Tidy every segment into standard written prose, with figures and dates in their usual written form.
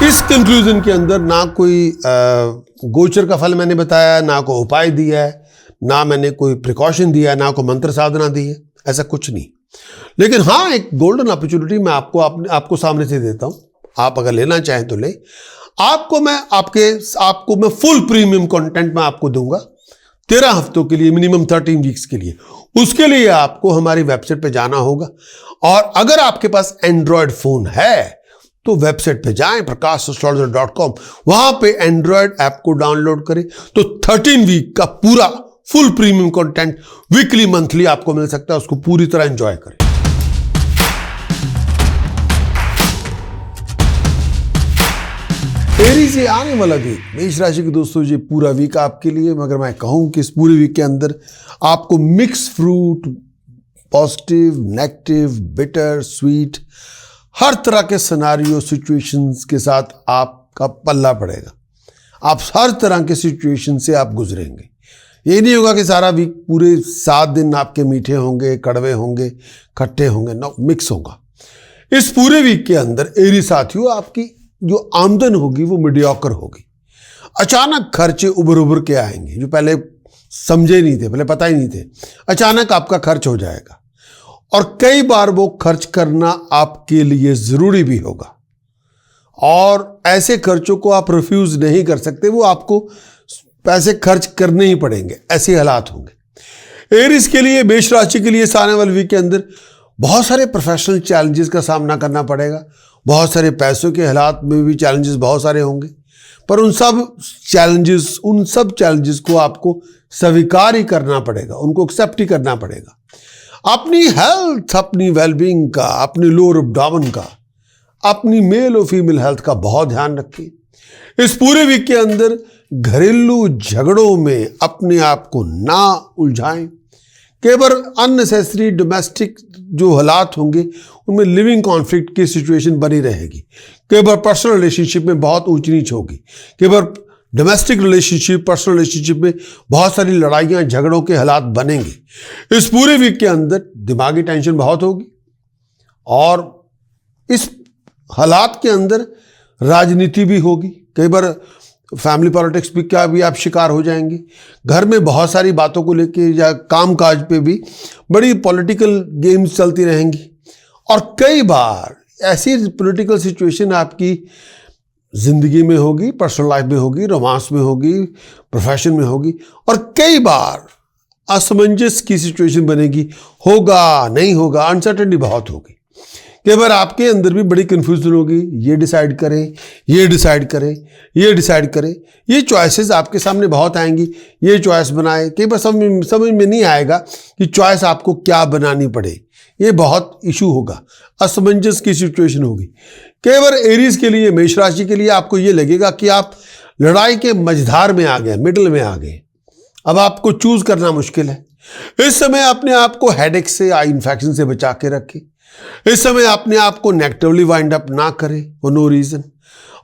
इस कंक्लूजन के अंदर ना कोई गोचर का फल मैंने बताया, ना कोई उपाय दिया है, ना मैंने कोई प्रिकॉशन दिया है, ना कोई मंत्र साधना दी है, ऐसा कुछ नहीं। लेकिन हाँ, एक गोल्डन अपॉर्चुनिटी मैं आपको सामने से देता हूं। आप अगर लेना चाहें तो ले। आपको मैं फुल प्रीमियम कंटेंट मैं आपको दूंगा 13 हफ्तों के लिए, मिनिमम 13 वीक्स के लिए। उसके लिए आपको हमारी वेबसाइट पे जाना होगा, और अगर आपके पास एंड्रॉयड फोन है तो वेबसाइट पे जाएं prakashastrologer.com, वहां पे एंड्रॉयड ऐप को डाउनलोड करें तो 13 वीक का पूरा full premium content weekly monthly आपको मिल सकता है। उसको पूरी तरह एंजॉय करें। एरीज से आने वाला वीक, मेष राशि के दोस्तों, ये पूरा वीक आपके लिए, मगर मैं कहूं कि इस पूरे वीक के अंदर आपको mix fruit, positive, negative, bitter, sweet, हर तरह के सिनेरियो सिचुएशंस के साथ आपका पल्ला पड़ेगा। आप हर तरह के सिचुएशन से आप गुजरेंगे। ये नहीं होगा कि सारा वीक पूरे 7 दिन आपके मीठे होंगे, कड़वे होंगे, खट्टे होंगे, नो, मिक्स होगा। इस पूरे वीक के अंदर एरी साथियों, आपकी जो आमदन होगी वो मीडियोकर होगी। अचानक खर्चे उभर के आएंगे जो पहले समझे नहीं थे, पहले पता ही नहीं थे। अचानक आपका खर्च हो जाएगा, और कई बार वो खर्च करना आपके लिए जरूरी भी होगा, और ऐसे खर्चों को आप रिफ्यूज नहीं कर सकते, वो आपको पैसे खर्च करने ही पड़ेंगे, ऐसे हालात होंगे। एरीज के लिए, मेष राशि के लिए आने वाले वीक के अंदर बहुत सारे प्रोफेशनल चैलेंजेस का सामना करना पड़ेगा। बहुत सारे पैसों के हालात में भी चैलेंजेस बहुत सारे होंगे, पर उन सब चैलेंजेस को आपको स्वीकार ही करना पड़ेगा, उनको एक्सेप्ट ही करना पड़ेगा। अपनी हेल्थ, अपनी वेलबींग का, अपनी लोअर एब्डोमेन का, अपनी मेल और फीमेल हेल्थ का बहुत ध्यान रखिए। इस पूरे वीक के अंदर घरेलू झगड़ों में अपने आप को ना उलझाएं। केवल अननेसेसरी डोमेस्टिक जो हालात होंगे उनमें लिविंग कॉन्फ्लिक्ट की सिचुएशन बनी रहेगी। केवल पर्सनल रिलेशनशिप में बहुत ऊंच नीच होगी। केवल डोमेस्टिक रिलेशनशिप, पर्सनल रिलेशनशिप में बहुत सारी लड़ाइयाँ, झगड़ों के हालात बनेंगे। इस पूरे वीक के अंदर दिमागी टेंशन बहुत होगी, और इस हालात के अंदर राजनीति भी होगी। कई बार फैमिली पॉलिटिक्स का भी आप शिकार हो जाएंगे। घर में बहुत सारी बातों को लेके या काम काज पे भी बड़ी पॉलिटिकल गेम्स चलती रहेंगी, और कई बार ऐसी पॉलिटिकल सिचुएशन आपकी जिंदगी में होगी, पर्सनल लाइफ में होगी, रोमांस में होगी, प्रोफेशन में होगी, और कई बार असमंजस की सिचुएशन बनेगी। होगा नहीं होगा, अनसर्टेनिटी बहुत होगी। कई बार आपके अंदर भी बड़ी कंफ्यूजन होगी, ये डिसाइड करें, ये डिसाइड करें, ये डिसाइड करें। ये चॉइसेस आपके सामने बहुत आएंगी, ये चॉइस बनाए। कई बार समझ में नहीं आएगा कि चॉइस आपको क्या बनानी पड़े। ये बहुत इशू होगा, असमंजस की सिचुएशन होगी। कई बार एरीज के लिए, मेष राशि के लिए आपको ये लगेगा कि आप लड़ाई के मझधार में आ गए, मिडल में आ गए। अब आपको चूज करना मुश्किल है। इस समय अपने आप को हेडेक से, आई इन्फेक्शन से बचा के रखें। इस समय अपने आप को नेगेटिवली वाइंड अप ना करें फॉर नो रीजन,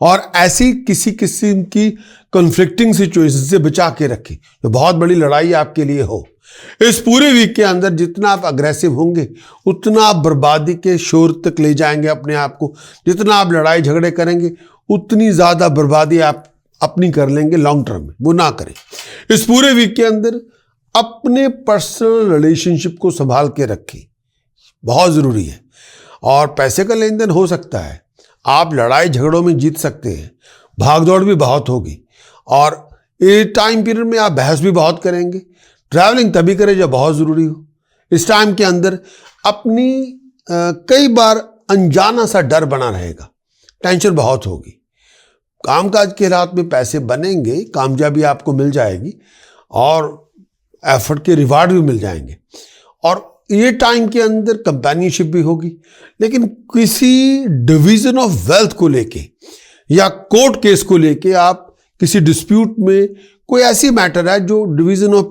और ऐसी किसी किस्म की कॉन्फ्लिक्टिंग सिचुएशन से बचा के रखें जो बहुत बड़ी लड़ाई आपके लिए हो। इस पूरे वीक के अंदर जितना आप अग्रेसिव होंगे उतना आप बर्बादी के शोर तक ले जाएंगे अपने आप को। जितना आप लड़ाई झगड़े करेंगे उतनी ज़्यादा बर्बादी आप अपनी कर लेंगे लॉन्ग टर्म में, वो ना करें। इस पूरे वीक के अंदर अपने पर्सनल रिलेशनशिप को संभाल के रखें, बहुत ज़रूरी है। और पैसे का लेन देन हो सकता है, आप लड़ाई झगड़ों में जीत सकते हैं, भागदौड़ भी बहुत होगी, और ये टाइम पीरियड में आप बहस भी बहुत करेंगे। ट्रैवलिंग तभी करें जब बहुत ज़रूरी हो। इस टाइम के अंदर अपनी कई बार अनजाना सा डर बना रहेगा, टेंशन बहुत होगी। कामकाज के हालात में पैसे बनेंगे, कामयाबी आपको मिल जाएगी, और एफर्ट के रिवार्ड भी मिल जाएंगे। और ये टाइम के अंदर कंपेनियनशिप भी होगी, लेकिन किसी डिवीजन ऑफ वेल्थ को लेके या कोर्ट केस को लेके आप किसी डिस्प्यूट में, कोई ऐसी मैटर है जो डिवीजन ऑफ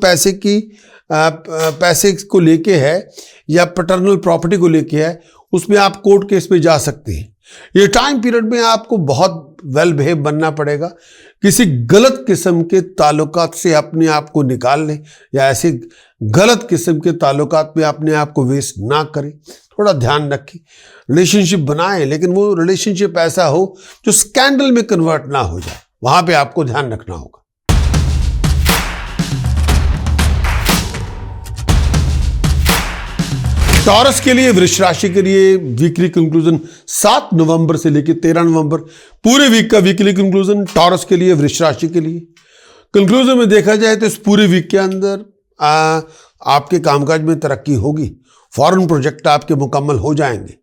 पैसे को लेके है या पैटर्नल प्रॉपर्टी को लेके है, उसमें आप कोर्ट केस पे जा सकते हैं। ये टाइम पीरियड में आपको बहुत वेल बिहेव बनना पड़ेगा। किसी गलत किस्म के ताल्लुकात से अपने आप को निकाल लें या ऐसे गलत किस्म के ताल्लुकात में अपने आप को वेस्ट ना करें। थोड़ा ध्यान रखें। रिलेशनशिप बनाएं, लेकिन वो रिलेशनशिप ऐसा हो जो स्कैंडल में कन्वर्ट ना हो जाए, वहां पे आपको ध्यान रखना होगा। टॉरस के लिए, वृष राशि के लिए वीकली कंक्लूजन 7 नवंबर से लेकर 13 नवंबर, पूरे वीक का वीकली कंक्लूजन टॉरस के लिए, वृष राशि के लिए। कंक्लूजन में देखा जाए तो इस पूरे वीक के अंदर आपके कामकाज में तरक्की होगी। फॉरेन प्रोजेक्ट आपके मुकम्मल हो जाएंगे।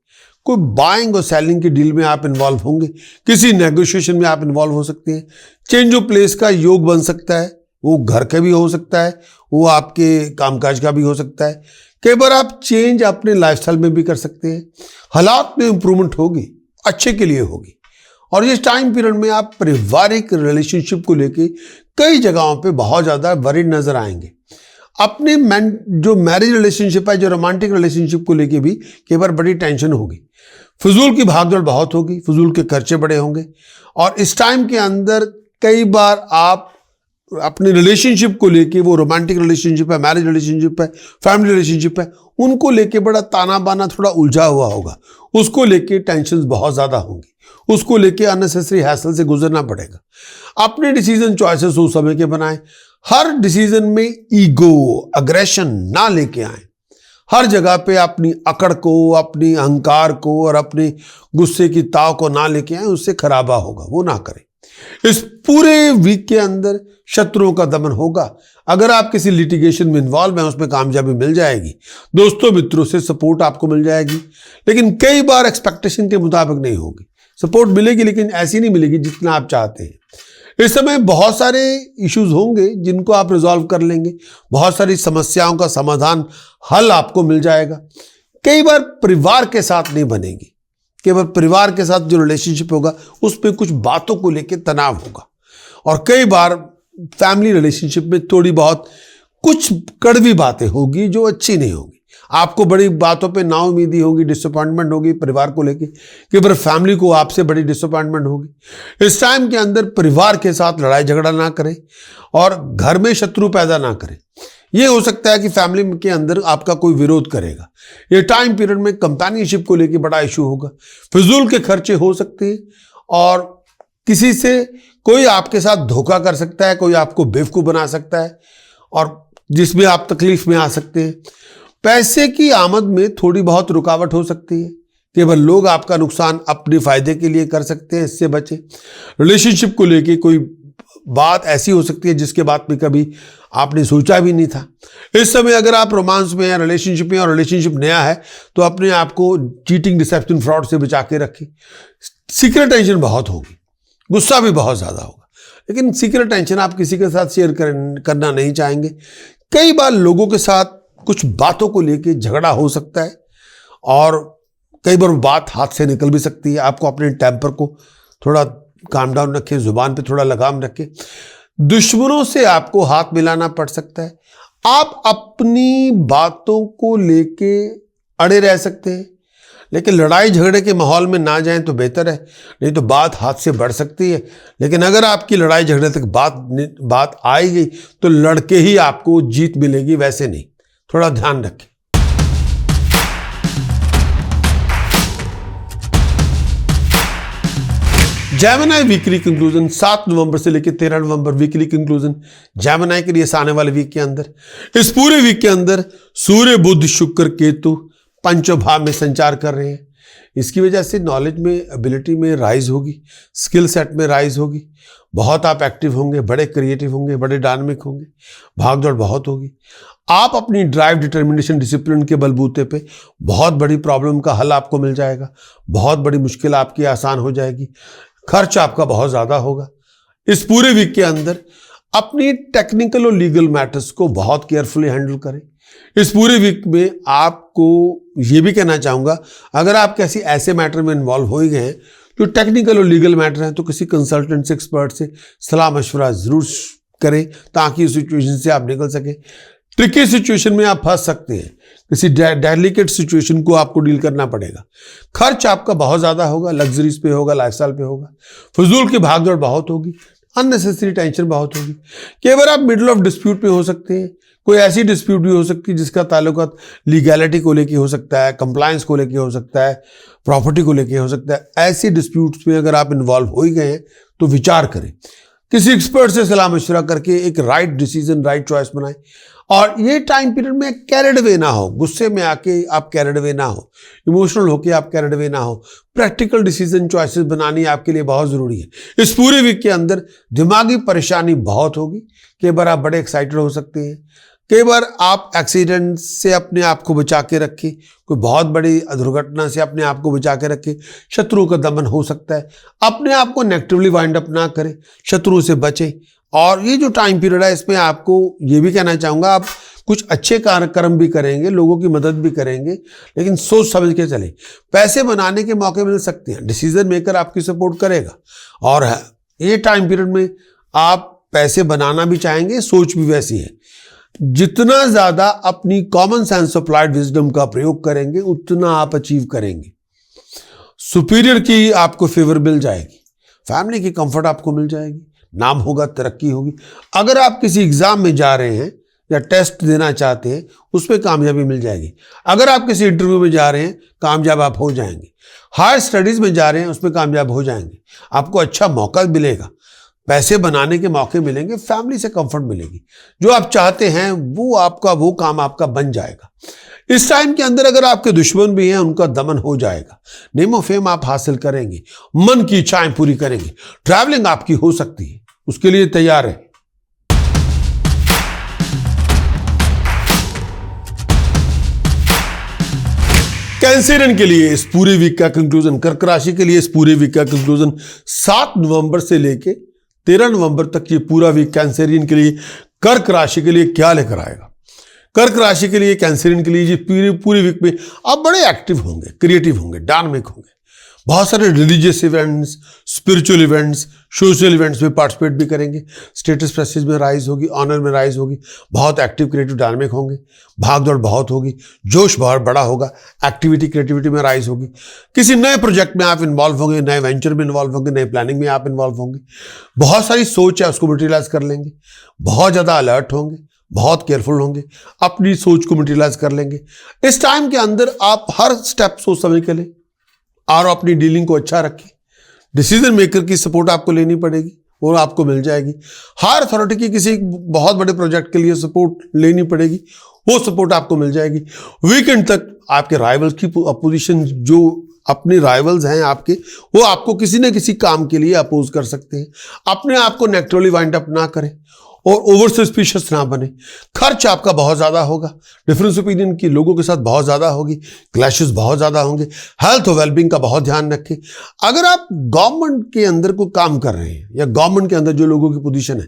कोई बाइंग और सेलिंग की डील में आप इन्वॉल्व होंगे। किसी नेगोशिएशन में आप इन्वॉल्व हो सकते हैं। चेंज ऑफ प्लेस का योग बन सकता है। वो घर का भी हो सकता है, वो आपके कामकाज का भी हो सकता है। कई बार आप चेंज अपने लाइफस्टाइल में भी कर सकते हैं। हालात में इंप्रूवमेंट होगी, अच्छे के लिए होगी। और इस टाइम पीरियड में आप पारिवारिक रिलेशनशिप को लेके कई जगहों पे बहुत ज़्यादा वरीड नजर आएंगे। अपने जो मैरिज रिलेशनशिप है, जो रोमांटिक रिलेशनशिप को लेके भी कई बार बड़ी टेंशन होगी। फजूल की भागदौड़ बहुत होगी, फजूल के खर्चे बड़े होंगे। और इस टाइम के अंदर कई बार आप अपने रिलेशनशिप को लेके, वो रोमांटिक रिलेशनशिप है, मैरिज रिलेशनशिप है, फैमिली रिलेशनशिप है, उनको लेके बड़ा ताना बाना थोड़ा उलझा हुआ होगा। उसको लेके टेंशन बहुत ज़्यादा होंगी। उसको लेके अननेसेसरी हैसल से गुजरना पड़ेगा। अपने डिसीजन चॉइसेस उस समय के बनाएं। हर डिसीजन में ईगो, अग्रेशन ना लेके आए। हर जगह पे अपनी अकड़ को, अपनी अहंकार को और अपने गुस्से की ताव को ना लेके आए, उससे खराबा होगा, वो ना करें। इस पूरे वीक के अंदर शत्रुओं का दमन होगा। अगर आप किसी लिटिगेशन में इन्वॉल्व हैं, उसमें कामयाबी मिल जाएगी। दोस्तों मित्रों से सपोर्ट आपको मिल जाएगी, लेकिन कई बार एक्सपेक्टेशन के मुताबिक नहीं होगी। सपोर्ट मिलेगी, लेकिन ऐसी नहीं मिलेगी जितना आप चाहते हैं। इस समय बहुत सारे इश्यूज होंगे जिनको आप रिजॉल्व कर लेंगे। बहुत सारी समस्याओं का समाधान, हल आपको मिल जाएगा। कई बार परिवार के साथ नहीं बनेगी। केवल परिवार के साथ जो रिलेशनशिप होगा उस पर कुछ बातों को लेकर तनाव होगा। और कई बार फैमिली रिलेशनशिप में थोड़ी बहुत कुछ कड़वी बातें होगी जो अच्छी नहीं होगी। आपको बड़ी बातों पे नाउम्मीदी होगी, डिसअपॉइंटमेंट होगी परिवार को लेके। कई बार फैमिली को आपसे बड़ी डिसअपॉइंटमेंट होगी। इस टाइम के अंदर परिवार के साथ लड़ाई झगड़ा ना करें और घर में शत्रु पैदा ना करें। ये हो सकता है कि फैमिली के अंदर आपका कोई विरोध करेगा। ये टाइम पीरियड में कंपेनियनशिप को लेकर बड़ा इशू होगा। फिजूल के खर्चे हो सकते हैं और किसी से कोई आपके साथ धोखा कर सकता है, कोई आपको बेवकूफ़ बना सकता है और जिसमें आप तकलीफ में आ सकते हैं। पैसे की आमद में थोड़ी बहुत रुकावट हो सकती है। केवल लोग आपका नुकसान अपने फायदे के लिए कर सकते हैं, इससे बचें। रिलेशनशिप को लेके कोई बात ऐसी हो सकती है जिसके बात में कभी आपने सोचा भी नहीं था। इस समय अगर आप रोमांस में या रिलेशनशिप में और रिलेशनशिप नया है तो अपने आप को चीटिंग, डिसेप्शन, फ्रॉड से बचा के रखें। सीक्रेट टेंशन बहुत होगी, गुस्सा भी बहुत ज़्यादा होगा, लेकिन सीक्रेट टेंशन आप किसी के साथ शेयर करना नहीं चाहेंगे। कई बार लोगों के साथ कुछ बातों को लेके झगड़ा हो सकता है और कई बार बात हाथ से निकल भी सकती है। आपको अपने टेम्पर को थोड़ा काम डाउन रखें, जुबान पे थोड़ा लगाम रखें। दुश्मनों से आपको हाथ मिलाना पड़ सकता है। आप अपनी बातों को लेके अड़े रह सकते हैं, लेकिन लड़ाई झगड़े के माहौल में ना जाएं तो बेहतर है, नहीं तो बात हाथ से बढ़ सकती है। लेकिन अगर आपकी लड़ाई झगड़े तक बात आई गई तो लड़के ही आपको जीत मिलेगी, वैसे नहीं। थोड़ा ध्यान रखें। जेमिनी वीकली कंक्लूजन 7 नवंबर से लेकर 13 नवंबर वीकली कंक्लूजन जेमिनी के लिए आने वाले वीक के अंदर। इस पूरे वीक के अंदर सूर्य, बुध, शुक्र, केतु पंचों भाव में संचार कर रहे हैं। इसकी वजह से नॉलेज में, एबिलिटी में राइज होगी, स्किल सेट में राइज होगी। बहुत आप एक्टिव होंगे, बड़े क्रिएटिव होंगे, बड़े डायनामिक होंगे। भागदौड़ बहुत होगी। आप अपनी ड्राइव, डिटर्मिनेशन, डिसिप्लिन के बलबूते पे बहुत बड़ी प्रॉब्लम का हल आपको मिल जाएगा। बहुत बड़ी मुश्किल आपकी आसान हो जाएगी। खर्च आपका बहुत ज़्यादा होगा। इस पूरे वीक के अंदर अपनी टेक्निकल और लीगल मैटर्स को बहुत केयरफुली हैंडल करें। इस पूरे वीक में आपको ये भी कहना चाहूँगा, अगर आप किसी ऐसे मैटर में इन्वॉल्व हो ही गए हैं जो टेक्निकल और लीगल मैटर हैं, तो किसी कंसल्टेंट से, एक्सपर्ट से सलाह मशवरा ज़रूर करें ताकि उस सिचुएशन से आप निकल सकें। ट्रिकी सिचुएशन में आप फंस सकते हैं। किसी डेलिकेट सिचुएशन को आपको डील करना पड़ेगा। खर्च आपका बहुत ज़्यादा होगा, लग्जरीज पे होगा, लाइफस्टाइल पे होगा। फजूल की भागदौड़ बहुत होगी, अननेसेसरी टेंशन बहुत होगी। कई बार आप मिडिल ऑफ डिस्प्यूट में हो सकते हैं। कोई ऐसी डिस्प्यूट भी हो सकती है जिसका ताल्लुकात लीगैलिटी को लेके हो सकता है, कंप्लायंस को लेके हो सकता है, प्रॉपर्टी को लेके हो सकता है। ऐसी डिस्प्यूट्स में अगर आप इन्वॉल्व हो ही गए हैं तो विचार करें, किसी एक्सपर्ट से सलाह मशवरा करके एक राइट डिसीजन, राइट चॉइस बनाएं। और ये टाइम पीरियड में कैरिड वे ना हो, गुस्से में आके आप कैरिड वे ना हो, इमोशनल होके आप कैरिड वे ना हो। प्रैक्टिकल डिसीजन चॉइसेस बनानी आपके लिए बहुत ज़रूरी है। इस पूरे वीक के अंदर दिमागी परेशानी बहुत होगी। कई बार आप बड़े एक्साइटेड हो सकते हैं, कई बार आप एक्सीडेंट से अपने आप को बचा के रखें, कोई बहुत बड़ी दुर्घटना से अपने आप को बचा के रखें। शत्रुओं का दमन हो सकता है। अपने आप को नेगेटिवली वाइंड अप ना करें, शत्रुओं से बचें। और ये जो टाइम पीरियड है इसमें आपको ये भी कहना चाहूँगा, आप कुछ अच्छे कर्म भी करेंगे, लोगों की मदद भी करेंगे, लेकिन सोच समझ के चलें। पैसे बनाने के मौके मिल सकते हैं, डिसीजन मेकर आपकी सपोर्ट करेगा। और ये टाइम पीरियड में आप पैसे बनाना भी चाहेंगे, सोच भी वैसी है। जितना ज़्यादा अपनी कॉमन सेंस अप्लाइड विजडम का प्रयोग करेंगे उतना आप अचीव करेंगे। सुपीरियर की आपको फेवर मिल जाएगी, फैमिली की कंफर्ट आपको मिल जाएगी, नाम होगा, तरक्की होगी। अगर आप किसी एग्जाम में जा रहे हैं या टेस्ट देना चाहते हैं उसमें कामयाबी मिल जाएगी। अगर आप किसी इंटरव्यू में जा रहे हैं कामयाब आप हो जाएंगे। हायर स्टडीज में जा रहे हैं उसमें कामयाब हो जाएंगे। आपको अच्छा मौका मिलेगा, पैसे बनाने के मौके मिलेंगे, फैमिली से कंफर्ट मिलेगी। जो आप चाहते हैं वो काम आपका बन जाएगा। इस टाइम के अंदर अगर आपके दुश्मन भी हैं उनका दमन हो जाएगा। नेम ऑफ फेम आप हासिल करेंगे, मन की इच्छाएं पूरी करेंगे। ट्रैवलिंग आपकी हो सकती है, उसके लिए तैयार है। कैंसरियन के लिए इस पूरे वीक का कंक्लूजन, कर्क राशि के लिए इस पूरे वीक का कंक्लूजन 7 नवंबर से लेके 13 नवंबर तक ये पूरा वीक कैंसरियन के लिए, कर्क राशि के लिए क्या लेकर आएगा। कर्क राशि के लिए, कैंसरियन के लिए ये पूरे वीक में आप बड़े एक्टिव होंगे, क्रिएटिव होंगे, डायनामिक होंगे। बहुत सारे religious events, spiritual events, social events में पार्टिसिपेट भी करेंगे। स्टेटस प्रेस्टीज में राइज होगी, ऑनर में राइज होगी। बहुत एक्टिव, क्रिएटिव, डायनामिक होंगे। भाग दौड़ बहुत होगी, जोश बहुत बड़ा होगा, एक्टिविटी, क्रिएटिविटी में राइज होगी। किसी नए प्रोजेक्ट में आप इन्वॉल्व होंगे, नए वेंचर में इन्वॉल्व होंगे, नए प्लानिंग में आप इन्वॉल्व होंगे। बहुत सारी सोच है उसको मटेरियलाइज कर लेंगे। बहुत ज़्यादा अलर्ट होंगे, बहुत केयरफुल होंगे, अपनी सोच को मटेरियलाइज कर लेंगे। इस टाइम के अंदर आप हर स्टेप सोच समझ के लें और अपनी डीलिंग को अच्छा रखें। डिसीजन मेकर की सपोर्ट आपको लेनी पड़ेगी, वो आपको मिल जाएगी। हायर अथॉरिटी की किसी बहुत बड़े प्रोजेक्ट के लिए सपोर्ट लेनी पड़ेगी, वो सपोर्ट आपको मिल जाएगी। वीकेंड तक आपके राइवल्स की अपोजिशन, जो अपने राइवल्स हैं आपके, वो आपको किसी न किसी काम के लिए अपोज कर सकते हैं। अपने आप को नेगेटिवली वाइंड अप ना करें और ओवर सस्पिशियस ना बने। खर्च आपका बहुत ज़्यादा होगा, डिफरेंस ओपिनियन की लोगों के साथ बहुत ज़्यादा होगी, क्लैशेस बहुत ज़्यादा होंगे। हेल्थ और वेलबींग का बहुत ध्यान रखें। अगर आप गवर्नमेंट के अंदर कोई काम कर रहे हैं या गवर्नमेंट के अंदर जो लोगों की पोजीशन है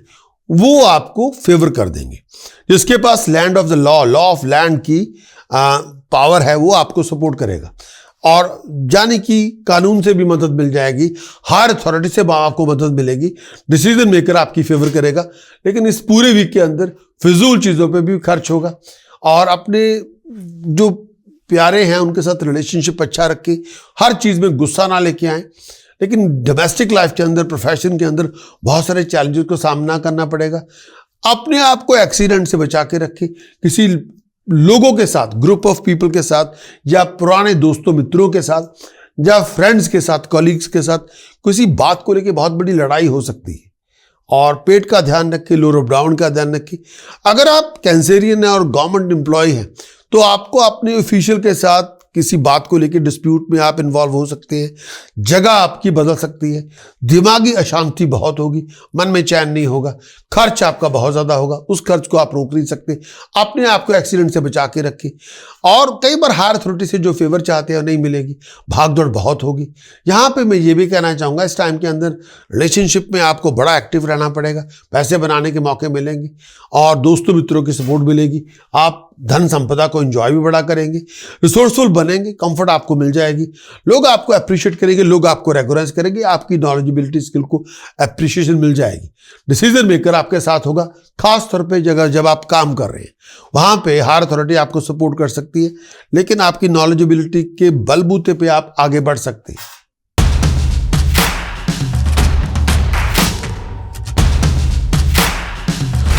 वो आपको फेवर कर देंगे। जिसके पास land of the law of land की पावर है वो आपको सपोर्ट करेगा और यानी कि कानून से भी मदद मिल जाएगी, हायर अथॉरिटी से आपको मदद मिलेगी। डिसीजन मेकर आपकी फेवर करेगा। लेकिन इस पूरे वीक के अंदर फिजूल चीज़ों पे भी खर्च होगा और अपने जो प्यारे हैं उनके साथ रिलेशनशिप अच्छा रखें। हर चीज़ में गुस्सा ना लेके आएँ। लेकिन डोमेस्टिक लाइफ के अंदर, प्रोफेशन के अंदर बहुत सारे चैलेंजेस को सामना करना पड़ेगा। अपने आप को एक्सीडेंट से बचा के रखें। किसी लोगों के साथ, ग्रुप ऑफ पीपल के साथ या पुराने दोस्तों मित्रों के साथ या फ्रेंड्स के साथ, कॉलीग्स के साथ किसी बात को लेकर बहुत बड़ी लड़ाई हो सकती है। और पेट का ध्यान रखें, लोअर डाउन का ध्यान रखें। अगर आप कैंसेरियन हैं और गवर्नमेंट एम्प्लॉय हैं तो आपको अपने ऑफिशियल के साथ किसी बात को लेकर डिस्प्यूट में आप इन्वॉल्व हो सकते हैं। जगह आपकी बदल सकती है। दिमागी अशांति बहुत होगी, मन में चैन नहीं होगा। खर्च आपका बहुत ज़्यादा होगा, उस खर्च को आप रोक नहीं सकते। अपने आप को एक्सीडेंट से बचा के रखें। और कई बार हायर अथॉरिटी से जो फेवर चाहते हैं नहीं मिलेगी। भागदौड़ बहुत होगी। यहाँ पे मैं ये भी कहना चाहूँगा, इस टाइम के अंदर रिलेशनशिप में आपको बड़ा एक्टिव रहना पड़ेगा। पैसे बनाने के मौके मिलेंगे और दोस्तों मित्रों की सपोर्ट मिलेगी। आप धन संपदा को एंजॉय भी बड़ा करेंगे, रिसोर्सफुल बनेंगे, कंफर्ट आपको मिल जाएगी, लोग आपको अप्रिशिएट करेंगे, लोग आपको रेकग्नाइज करेंगे, आपकी नॉलेजेबिलिटी स्किल को अप्रिशिएशन मिल जाएगी। डिसीजन मेकर आपके साथ होगा, खास तौर पे जब आप काम कर रहे हैं वहां पे हायर अथॉरिटी आपको सपोर्ट कर सकती है, लेकिन आपकी नॉलेजेबिलिटी के बलबूते पे आप आगे बढ़ सकते हैं।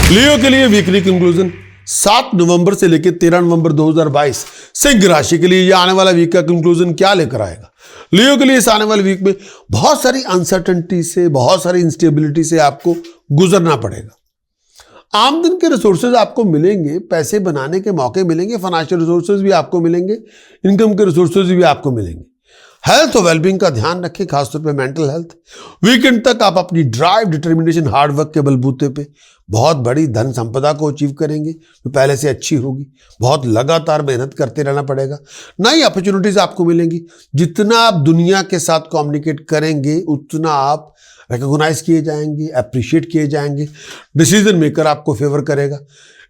लियो के लिए वीकली कंक्लूजन 7 नवंबर से लेकर 13 नवंबर 2022 सिंह राशि के लिए ये आने वाला वीक का कंक्लूजन क्या लेकर आएगा। लियो के लिए इस आने वाले वीक में बहुत सारी अनसर्टेनिटी से, बहुत सारी इंस्टेबिलिटी से आपको गुजरना पड़ेगा। आमदन के रिसोर्सेज आपको मिलेंगे, पैसे बनाने के मौके मिलेंगे, फाइनेंशियल रिसोर्सेज भी आपको मिलेंगे, इनकम के रिसोर्सेज भी आपको मिलेंगे। हेल्थ और वेलबींग का ध्यान रखें, खासतौर पे मेंटल हेल्थ। वीकेंड तक आप अपनी ड्राइव, डिटर्मिनेशन, हार्डवर्क के बलबूते पे बहुत बड़ी धन संपदा को अचीव करेंगे जो पहले से अच्छी होगी। बहुत लगातार मेहनत करते रहना पड़ेगा, नई अपॉर्चुनिटीज आपको मिलेंगी। जितना आप दुनिया के साथ कम्युनिकेट करेंगे उतना आप रिकॉग्नाइज किए जाएंगे, अप्रिशिएट किए जाएंगे, डिसीजन मेकर आपको फेवर करेगा।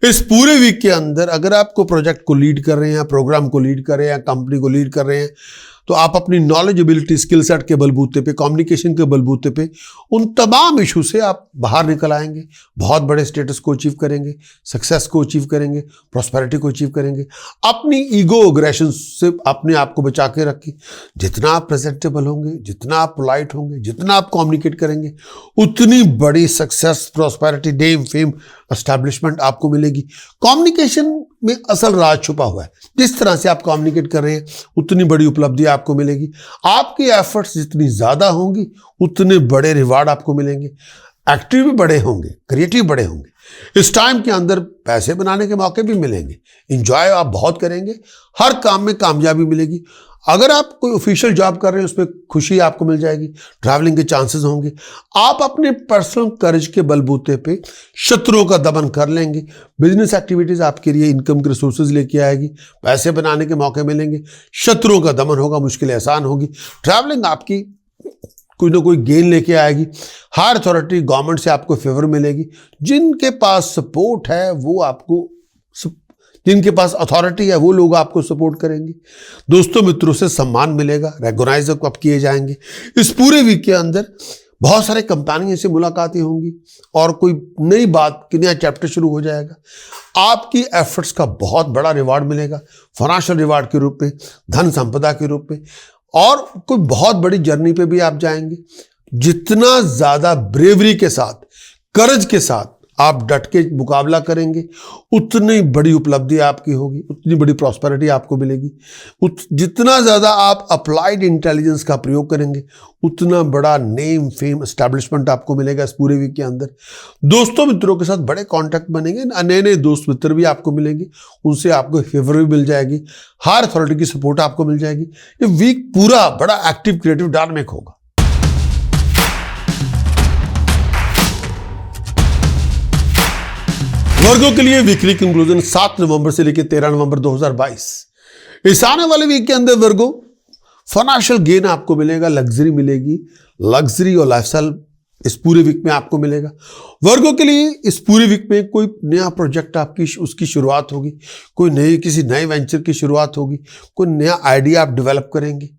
इस पूरे वीक के अंदर अगर आपको प्रोजेक्ट को लीड कर रहे हैं, प्रोग्राम को लीड कर रहे हैं, कंपनी को लीड कर रहे हैं, तो आप अपनी नॉलेजेबिलिटी, स्किल सेट के बलबूते पे, कम्युनिकेशन के बलबूते पे उन तमाम इशू से आप बाहर निकल आएंगे, बहुत बड़े स्टेटस को अचीव करेंगे, सक्सेस को अचीव करेंगे, प्रॉस्पेरिटी को अचीव करेंगे। अपनी ईगो अग्रेशन से अपने आप को बचा के रखें। जितना आप प्रेजेंटेबल होंगे, जितना आप पोलाइट होंगे, जितना आप कम्युनिकेट करेंगे, उतनी बड़ी success, prosperity, name, fame, establishment आपको मिलेगी। कम्युनिकेशन में असल राज छुपा हुआ है। जिस तरह से आप कम्युनिकेट कर रहे हैं उतनी बड़ी उपलब्धि आपको मिलेगी। आपकी एफर्ट्स जितनी ज्यादा होंगी उतने बड़े रिवार्ड आपको मिलेंगे। एक्टिव भी बड़े होंगे, क्रिएटिव बड़े होंगे। इस टाइम के अंदर पैसे बनाने के मौके भी मिलेंगे, इंजॉय आप बहुत करेंगे, हर काम में कामयाबी मिलेगी। अगर आप कोई ऑफिशियल जॉब कर रहे हैं उसमें खुशी आपको मिल जाएगी, ट्रैवलिंग के चांसेस होंगे। आप अपने पर्सनल करेज के बलबूते पे शत्रुओं का दमन कर लेंगे। बिजनेस एक्टिविटीज आपके लिए इनकम के रिसोर्सेज लेके आएगी, पैसे बनाने के मौके मिलेंगे, शत्रुओं का दमन होगा, मुश्किलें आसान होगी। ट्रैवलिंग आपकी कोई ना कोई गेन लेके आएगी। हायर अथॉरिटी, गवर्नमेंट से आपको फेवर मिलेगी। जिनके पास सपोर्ट है वो आपको, जिनके पास अथॉरिटी है वो लोग आपको सपोर्ट करेंगे। दोस्तों मित्रों से सम्मान मिलेगा, रेगोनाइज आप किए जाएंगे। इस पूरे वीक के अंदर बहुत सारे कंपनियों से मुलाकातें होंगी और कोई नई बात, नया चैप्टर शुरू हो जाएगा। आपकी एफर्ट्स का बहुत बड़ा रिवार्ड मिलेगा, फाइनेंशियल रिवार्ड के रूप में, धन संपदा के रूप में, और कोई बहुत बड़ी जर्नी पे भी आप जाएंगे। जितना ज्यादा ब्रेवरी के साथ, करज के साथ आप डट के मुकाबला करेंगे उतनी बड़ी उपलब्धि आपकी होगी, उतनी बड़ी प्रॉस्पेरिटी आपको मिलेगी। जितना ज़्यादा आप अप्लाइड इंटेलिजेंस का प्रयोग करेंगे उतना बड़ा नेम, फेम, एस्टैब्लिशमेंट आपको मिलेगा इस पूरे वीक के अंदर। दोस्तों मित्रों के साथ बड़े कॉन्टैक्ट बनेंगे, नए नए दोस्त मित्र भी आपको मिलेंगे, उनसे आपको फेवर भी मिल जाएगी, हायर अथॉरिटी की सपोर्ट आपको मिल जाएगी। ये वीक पूरा बड़ा एक्टिव, क्रिएटिव, डायनामिक होगा। वर्गों के लिए वीकली कंक्लूजन 7 नवंबर से लेकर 13 नवंबर 2022। इस आने वाले वीक के अंदर वर्गों फाइनेंशियल गेन आपको मिलेगा, लग्जरी मिलेगी, लग्जरी और लाइफस्टाइल इस पूरे वीक में आपको मिलेगा। वर्गों के लिए इस पूरे वीक में कोई नया प्रोजेक्ट आपकी उसकी शुरुआत होगी, कोई किसी नए वेंचर की शुरुआत होगी, कोई नया आइडिया आप डेवलप करेंगे।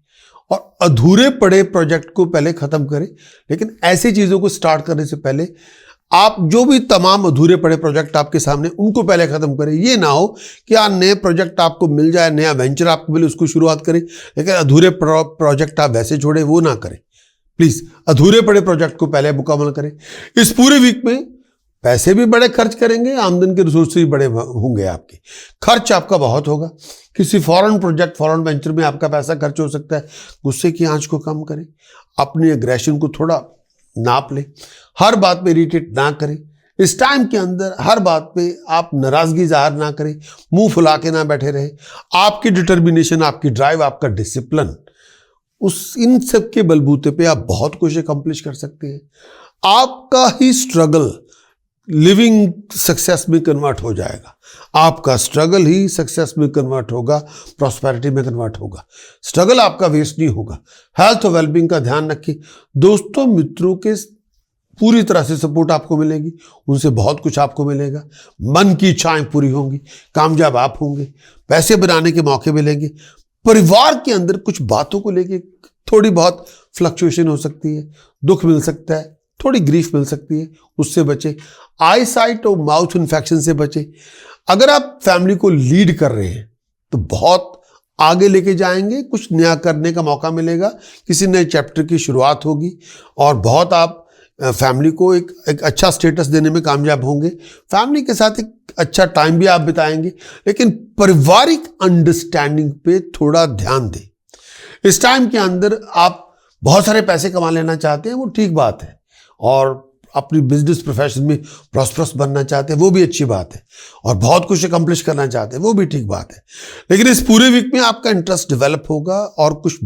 और अधूरे पड़े प्रोजेक्ट को पहले खत्म करें, लेकिन ऐसी चीजों को स्टार्ट करने से पहले आप जो भी तमाम अधूरे पड़े प्रोजेक्ट आपके सामने उनको पहले खत्म करें। ये ना हो कि नए प्रोजेक्ट आपको मिल जाए, नया वेंचर आपको मिले, उसको शुरुआत करें, लेकिन अधूरे प्रोजेक्ट आप वैसे छोड़े, वो ना करें। प्लीज अधूरे पड़े प्रोजेक्ट को पहले मुकम्मल करें। इस पूरे वीक में पैसे भी बड़े खर्च करेंगे, आमदन के रिसोर्स भी बड़े होंगे। आपके खर्च आपका बहुत होगा। किसी फॉरेन प्रोजेक्ट, फॉरेन वेंचर में आपका पैसा खर्च हो सकता है। गुस्से की आंच को कम करें, अपनी एग्रेशन को थोड़ा नाप लें, हर बात पे इरिटेट ना करें। इस टाइम के अंदर हर बात पे आप नाराजगी जाहिर ना करें, मुंह फुला के ना बैठे रहे। आपकी डिटर्मिनेशन, आपकी ड्राइव, आपका डिसिप्लिन, इन सब के बलबूते पे आप बहुत कुछ अकम्प्लिश कर सकते हैं। आपका ही स्ट्रगल लिविंग सक्सेस में कन्वर्ट हो जाएगा। आपका स्ट्रगल ही सक्सेस में कन्वर्ट होगा, प्रॉस्पेरिटी में कन्वर्ट होगा। स्ट्रगल आपका वेस्ट नहीं होगा। हेल्थ और वेलबींग का ध्यान रखें। दोस्तों मित्रों के पूरी तरह से सपोर्ट आपको मिलेगी, उनसे बहुत कुछ आपको मिलेगा। मन की इच्छाएं पूरी होंगी, कामयाब आप होंगे, पैसे बनाने के मौके मिलेंगे। परिवार के अंदर कुछ बातों को लेके थोड़ी बहुत फ्लक्चुएशन हो सकती है, दुख मिल सकता है, थोड़ी ग्रीफ मिल सकती है, उससे बचे। आई साइट और माउथ इन्फेक्शन से बचे। अगर आप फैमिली को लीड कर रहे हैं तो बहुत आगे लेके जाएंगे, कुछ नया करने का मौका मिलेगा, किसी नए चैप्टर की शुरुआत होगी और बहुत आप फैमिली को एक अच्छा स्टेटस देने में कामयाब होंगे। फैमिली के साथ एक अच्छा टाइम भी आप बिताएंगे, लेकिन पारिवारिक अंडरस्टैंडिंग पे थोड़ा ध्यान दें। इस टाइम के अंदर आप बहुत सारे पैसे कमा लेना चाहते हैं, वो ठीक बात है, और अपनी बिजनेस प्रोफेशन में प्रॉस्परस बनना चाहते हैं, वो भी अच्छी बात है, और बहुत कुछ अकम्प्लिश करना चाहते हैं, वो भी ठीक बात है। लेकिन इस पूरे वीक में आपका इंटरेस्ट डेवलप होगा और कुछ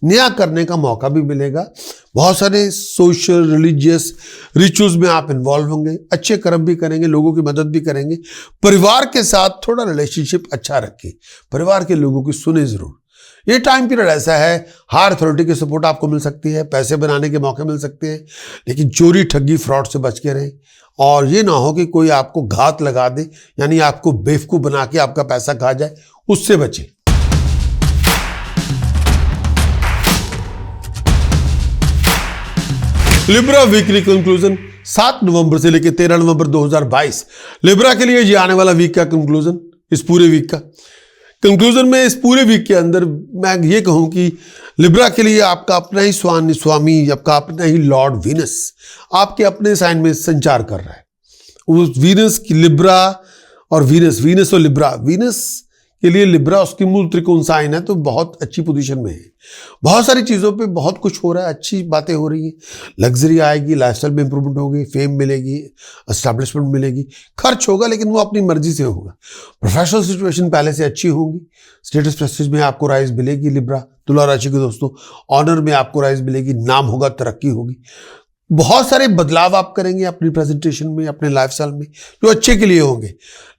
नया करने का मौका भी मिलेगा। बहुत सारे सोशल रिलीजियस रिचुअल्स में आप इन्वॉल्व होंगे, अच्छे कर्म भी करेंगे, लोगों की मदद भी करेंगे। परिवार के साथ थोड़ा रिलेशनशिप अच्छा रखें, परिवार के लोगों की सुने जरूर। ये टाइम पीरियड ऐसा है, हायर अथॉरिटी की सपोर्ट आपको मिल सकती है, पैसे बनाने के मौके मिल सकते हैं, लेकिन चोरी ठगी फ्रॉड से बच के रहें। और ये ना हो कि कोई आपको घात लगा दे, यानी आपको बेवकूफ बना के आपका पैसा खा जाए, उससे बचें। लिब्रा वीकली कंक्लूजन 7 नवंबर से लेकर 13 नवंबर 2022 लिब्रा के लिए ये आने वाला वीक का कंक्लूजन, इस पूरे वीक का कंक्लूजन में इस पूरे वीक के अंदर मैं ये कहूं कि लिब्रा के लिए आपका अपना ही स्वामी, आपका अपना ही लॉर्ड वीनस आपके अपने साइन में संचार कर रहा है। उस वीनस की लिब्रा और वीनस और लिब्रा, वीनस के लिए लिब्रा उसकी मूल त्रिकोण साइन है, तो बहुत अच्छी पोजीशन में है। बहुत सारी चीज़ों पे बहुत कुछ हो रहा है, अच्छी बातें हो रही हैं, लग्जरी आएगी, लाइफस्टाइल में इंप्रूवमेंट होगी, फेम मिलेगी, एस्टैब्लिशमेंट मिलेगी, खर्च होगा लेकिन वो अपनी मर्जी से होगा। प्रोफेशनल सिचुएशन पहले से अच्छी होगी, स्टेटस प्रेस्टीज में आपको राइज मिलेगी। लिब्रा तुला राशि के दोस्तों, ऑनर में आपको राइज मिलेगी, नाम होगा, तरक्की होगी। बहुत सारे बदलाव आप करेंगे अपनी प्रेजेंटेशन में, अपने लाइफस्टाइल में, जो अच्छे के लिए होंगे,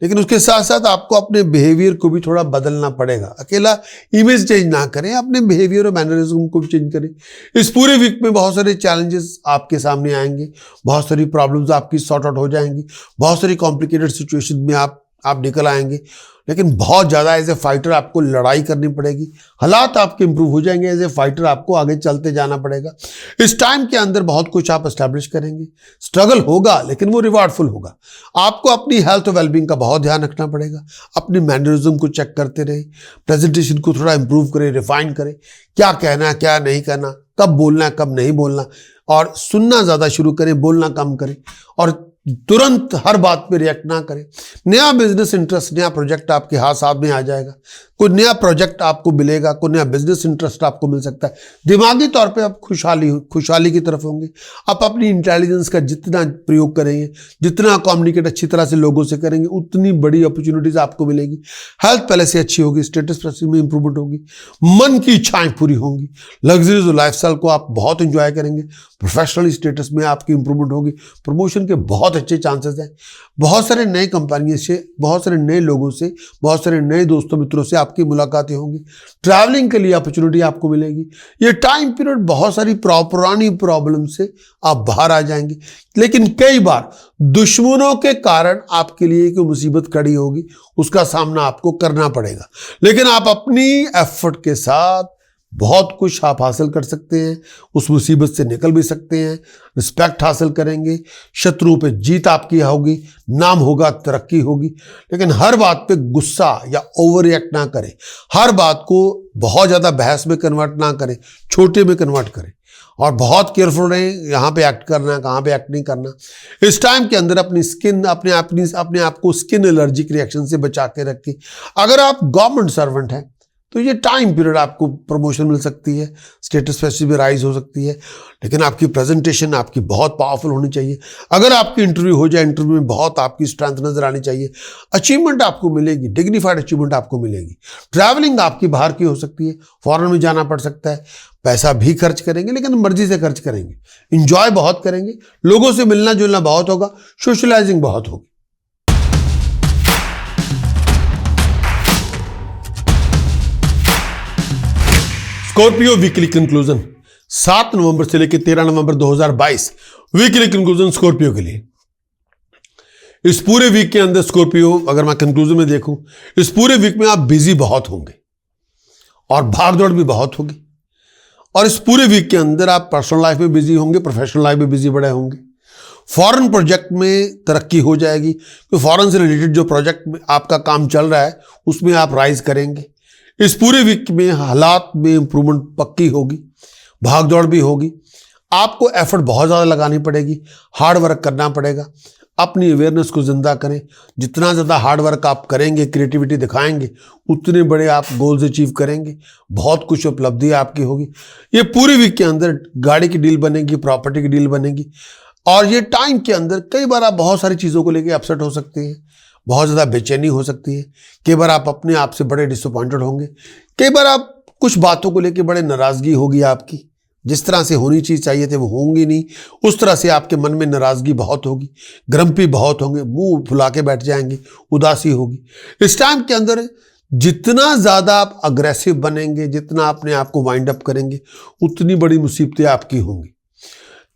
लेकिन उसके साथ साथ आपको अपने बिहेवियर को भी थोड़ा बदलना पड़ेगा। अकेला इमेज चेंज ना करें, अपने बिहेवियर और मैनरिज्म को भी चेंज करें। इस पूरे वीक में बहुत सारे चैलेंजेस आपके सामने आएंगे, बहुत सारी प्रॉब्लम्स आपकी सॉर्ट आउट हो जाएंगी, बहुत सारी कॉम्प्लिकेटेड सिचुएशन में आप निकल आएंगे, लेकिन बहुत ज़्यादा एज ए फाइटर आपको लड़ाई करनी पड़ेगी। हालात आपके इंप्रूव हो जाएंगे, एज ए फाइटर आपको आगे चलते जाना पड़ेगा। इस टाइम के अंदर बहुत कुछ आप एस्टैब्लिश करेंगे, स्ट्रगल होगा लेकिन वो रिवार्डफुल होगा। आपको अपनी हेल्थ और वेलबींग का बहुत ध्यान रखना पड़ेगा, अपनी मैनरिज्म को चेक करते रहे, प्रेजेंटेशन को थोड़ा इंप्रूव करें, रिफाइन करें, क्या कहना है क्या नहीं कहना, कब बोलना है कब नहीं बोलना, और सुनना ज़्यादा शुरू करें, बोलना कम करें, और तुरंत हर बात पे रिएक्ट ना करें। नया बिजनेस इंटरेस्ट, नया प्रोजेक्ट आपके हाथ में आ जाएगा, कोई नया प्रोजेक्ट आपको मिलेगा, कोई नया बिजनेस इंटरेस्ट आपको मिल सकता है। दिमागी तौर पे आप खुशहाली की तरफ होंगे। आप अपनी इंटेलिजेंस का जितना प्रयोग करेंगे, जितना कम्युनिकेट अच्छी तरह से लोगों से करेंगे, उतनी बड़ी अपॉर्चुनिटीज आपको मिलेगी। हेल्थ पहले से अच्छी होगी, स्टेटस प्रेस्टीज में इंप्रूवमेंट होगी, मन की इच्छाएं पूरी होंगी, लग्जरीज लाइफस्टाइल को आप बहुत इंजॉय करेंगे, प्रोफेशनल स्टेटस में आपकी इंप्रूवमेंट होगी, प्रमोशन के बहुत अच्छे चांसेस हैं। बहुत सारे नए कंपनियों से, बहुत सारे नए लोगों से, बहुत सारे नए दोस्तों मित्रों से आपकी मुलाकातें होंगी। ट्रैवलिंग के लिए अपॉर्चुनिटी आपको मिलेगी। ये टाइम पीरियड बहुत सारी पुरानी प्रॉब्लम से आप बाहर आ जाएंगे, लेकिन कई बार दुश्मनों के कारण आपके लिए कोई मुसीबत खड़ी होगी, उसका सामना आपको करना पड़ेगा, लेकिन आप अपनी एफर्ट के साथ बहुत कुछ आप हासिल कर सकते हैं, उस मुसीबत से निकल भी सकते हैं, रिस्पेक्ट हासिल करेंगे, शत्रुओं पे जीत आपकी होगी, नाम होगा, तरक्की होगी। लेकिन हर बात पे गुस्सा या ओवर रिएक्ट ना करें, हर बात को बहुत ज़्यादा बहस में कन्वर्ट ना करें, छोटे में कन्वर्ट करें, और बहुत केयरफुल रहें यहाँ पे एक्ट करना है, कहाँ पे एक्ट नहीं करना। इस टाइम के अंदर अपनी स्किन, अपने आप को स्किन एलर्जिक रिएक्शन से बचा के रखें। अगर आप गवर्नमेंट सर्वेंट हैं तो ये टाइम पीरियड आपको प्रमोशन मिल सकती है, स्टेटस प्रेस्टीज में राइज हो सकती है, लेकिन आपकी प्रेजेंटेशन आपकी बहुत पावरफुल होनी चाहिए। अगर आपकी इंटरव्यू हो जाए, इंटरव्यू में बहुत आपकी स्ट्रेंथ नजर आनी चाहिए, अचीवमेंट आपको मिलेगी, डिग्निफाइड अचीवमेंट आपको मिलेगी। ट्रैवलिंग आपकी बाहर की हो सकती है, फॉरेन में जाना पड़ सकता है, पैसा भी खर्च करेंगे लेकिन मर्जी से खर्च करेंगे, इंजॉय बहुत करेंगे, लोगों से मिलना जुलना बहुत होगा, सोशलाइजिंग बहुत होगी। स्कॉर्पियो वीकली कंक्लूजन 7 नवंबर से लेकर 13 नवंबर 2022 वीकली कंक्लूजन स्कॉर्पियो के लिए। इस पूरे वीक के अंदर स्कॉर्पियो, अगर मैं कंक्लूजन में देखूं, इस पूरे वीक में आप बिजी बहुत होंगे और भागदौड़ भी बहुत होगी। और इस पूरे वीक के अंदर आप पर्सनल लाइफ में बिजी होंगे, प्रोफेशनल लाइफ में बिजी बड़े होंगे। फॉरेन प्रोजेक्ट में तरक्की हो जाएगी, तो फॉरेन से रिलेटेड जो प्रोजेक्ट में आपका काम चल रहा है उसमें आप राइज करेंगे। इस पूरे वीक में हालात में इंप्रूवमेंट पक्की होगी, भागदौड़ भी होगी। आपको एफर्ट बहुत ज़्यादा लगानी पड़ेगी, हार्ड वर्क करना पड़ेगा। अपनी अवेयरनेस को जिंदा करें। जितना ज़्यादा हार्ड वर्क आप करेंगे, क्रिएटिविटी दिखाएंगे, उतने बड़े आप गोल्स अचीव करेंगे। बहुत कुछ उपलब्धि आपकी होगी। ये पूरे वीक के अंदर गाड़ी की डील बनेगी, प्रॉपर्टी की डील बनेगी। और ये टाइम के अंदर कई बार आप बहुत सारी चीज़ों को लेकर अपसेट हो सकते हैं, बहुत ज़्यादा बेचैनी हो सकती है। कई बार आप अपने आप से बड़े डिसअपॉइंटेड होंगे। कई बार आप कुछ बातों को लेकर बड़े नाराज़गी होगी आपकी, जिस तरह से होनी चीज़ चाहिए थे वो होंगी नहीं, उस तरह से आपके मन में नाराज़गी बहुत होगी, ग्रम्पी बहुत होंगे, मुंह फुला के बैठ जाएंगे, उदासी होगी। इस टाइम के अंदर जितना ज़्यादा आप अग्रेसिव बनेंगे, जितना अपने आप को वाइंड अप करेंगे, उतनी बड़ी मुसीबतें आपकी होंगी।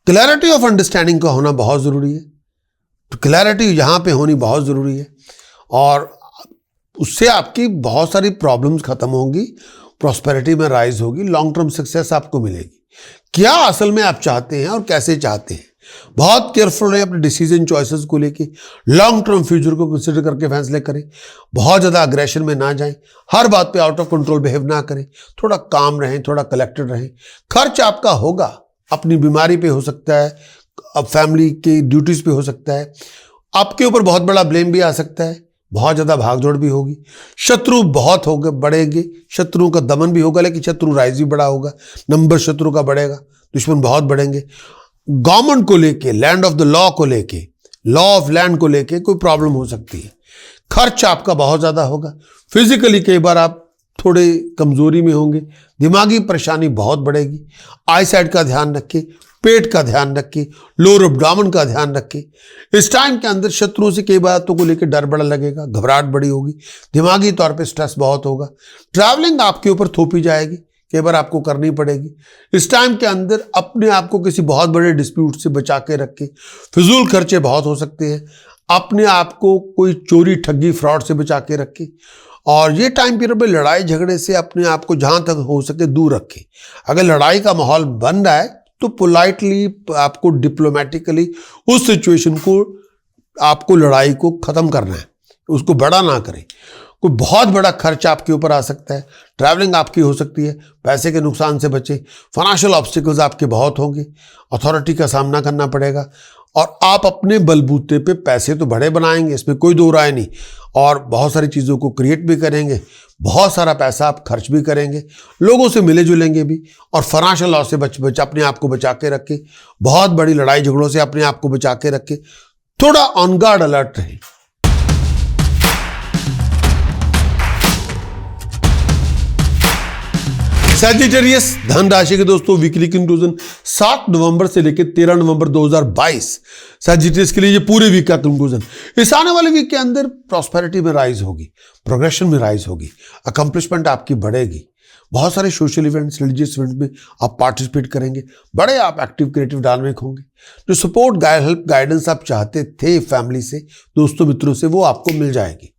क्लैरिटी ऑफ अंडरस्टैंडिंग का होना बहुत ज़रूरी है। तो क्लैरिटी यहाँ पे होनी बहुत ज़रूरी है और उससे आपकी बहुत सारी प्रॉब्लम्स खत्म होंगी, प्रॉस्पेरिटी में राइज होगी, लॉन्ग टर्म सक्सेस आपको मिलेगी। क्या असल में आप चाहते हैं और कैसे चाहते हैं, बहुत केयरफुल रहें अपने डिसीजन चॉइसेस को लेके। लॉन्ग टर्म फ्यूचर को कंसिडर करके फैसले करें। बहुत ज़्यादा अग्रेशन में ना जाएं, हर बात पे आउट ऑफ कंट्रोल बिहेव ना करें। थोड़ा काम रहें, थोड़ा कलेक्टेड रहें। खर्च आपका होगा, अपनी बीमारी पे हो सकता है, अब फैमिली की ड्यूटीज पे हो सकता है, आपके ऊपर बहुत बड़ा ब्लेम भी आ सकता है। बहुत ज़्यादा भागदौड़ भी होगी, शत्रु बहुत होंगे, बढ़ेंगे, शत्रुओं का दमन भी होगा, लेकिन शत्रु राइज भी बड़ा होगा, नंबर शत्रु का बढ़ेगा, दुश्मन बहुत बढ़ेंगे। गवर्नमेंट को लेके, लैंड ऑफ द लॉ को लेके, लॉ ऑफ लैंड को लेके कोई प्रॉब्लम हो सकती है। खर्च आपका बहुत ज़्यादा होगा। फिजिकली कई बार आप थोड़े कमजोरी में होंगे, दिमागी परेशानी बहुत बढ़ेगी। आई साइड का ध्यान रखें, पेट का ध्यान रखें, लोअर एब्डोमेन का ध्यान रखें। इस टाइम के अंदर शत्रुओं से कई बातों को लेकर डर बड़ा लगेगा, घबराहट बड़ी होगी, दिमागी तौर पे स्ट्रेस बहुत होगा। ट्रैवलिंग आपके ऊपर थोपी जाएगी, कई बार आपको करनी पड़ेगी। इस टाइम के अंदर अपने आप को किसी बहुत बड़े डिस्प्यूट से बचा के रखें। फिजूल खर्चे बहुत हो सकते हैं, अपने आप को कोई चोरी ठगी फ्रॉड से बचा के रखें। और ये टाइम पीरियड में लड़ाई झगड़े से अपने आप को जहां तक हो सके दूर रखें। अगर लड़ाई का माहौल बन रहा है तो पोलाइटली आपको डिप्लोमेटिकली उस सिचुएशन को, आपको लड़ाई को खत्म करना है, उसको बड़ा ना करें। कोई बहुत बड़ा खर्च आपके ऊपर आ सकता है, ट्रैवलिंग आपकी हो सकती है, पैसे के नुकसान से बचें। फाइनेंशियल ऑब्स्टिकल्स आपके बहुत होंगे, अथॉरिटी का सामना करना पड़ेगा और आप अपने बलबूते पे पैसे तो बड़े बनाएंगे, इसमें कोई दो राय नहीं, और बहुत सारी चीज़ों को क्रिएट भी करेंगे, बहुत सारा पैसा आप खर्च भी करेंगे, लोगों से मिले जुलेंगे भी, और फाइनेंशियल लॉस से बच अपने आप को बचा के रखें। बहुत बड़ी लड़ाई झगड़ों से अपने आप को बचा के रखें। थोड़ा ऑन गार्ड अलर्ट रहें। सैजिटेरियस धन राशि के दोस्तों, वीकली कंक्लूजन 7 नवंबर से लेकर 13 नवंबर 2022 सैजिटेरियस के लिए ये पूरे वीक का कंक्लूजन। इस आने वाले वीक के अंदर प्रॉस्पेरिटी में राइज होगी, प्रोग्रेशन में राइज होगी, अकम्पलिशमेंट आपकी बढ़ेगी। बहुत सारे सोशल इवेंट्स, रिलीजियस इवेंट्स में आप पार्टिसिपेट करेंगे, बड़े आप एक्टिव क्रिएटिव डायनामिक होंगे। जो सपोर्ट हेल्प गाइडेंस आप चाहते थे फैमिली से, दोस्तों मित्रों से, वो आपको मिल जाएगी।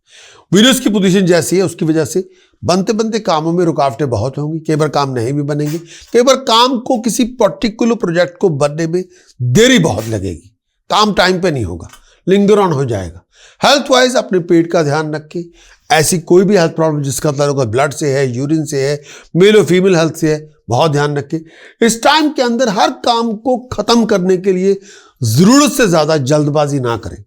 वीनस की पोजीशन जैसी है उसकी वजह से बनते बनते कामों में रुकावटें बहुत होंगी। कई बार काम नहीं भी बनेंगे, कई बार काम को, किसी पर्टिकुलर प्रोजेक्ट को बनने में देरी बहुत लगेगी, काम टाइम पे नहीं होगा, लिंगर ऑन हो जाएगा। हेल्थ वाइज अपने पेट का ध्यान रखें। ऐसी कोई भी हेल्थ प्रॉब्लम जिसका ताल्लुक ब्लड से है, यूरिन से है, मेल और फीमेल हेल्थ से है, बहुत ध्यान रखें। इस टाइम के अंदर हर काम को खत्म करने के लिए जरूरत से ज्यादा जल्दबाजी ना करें।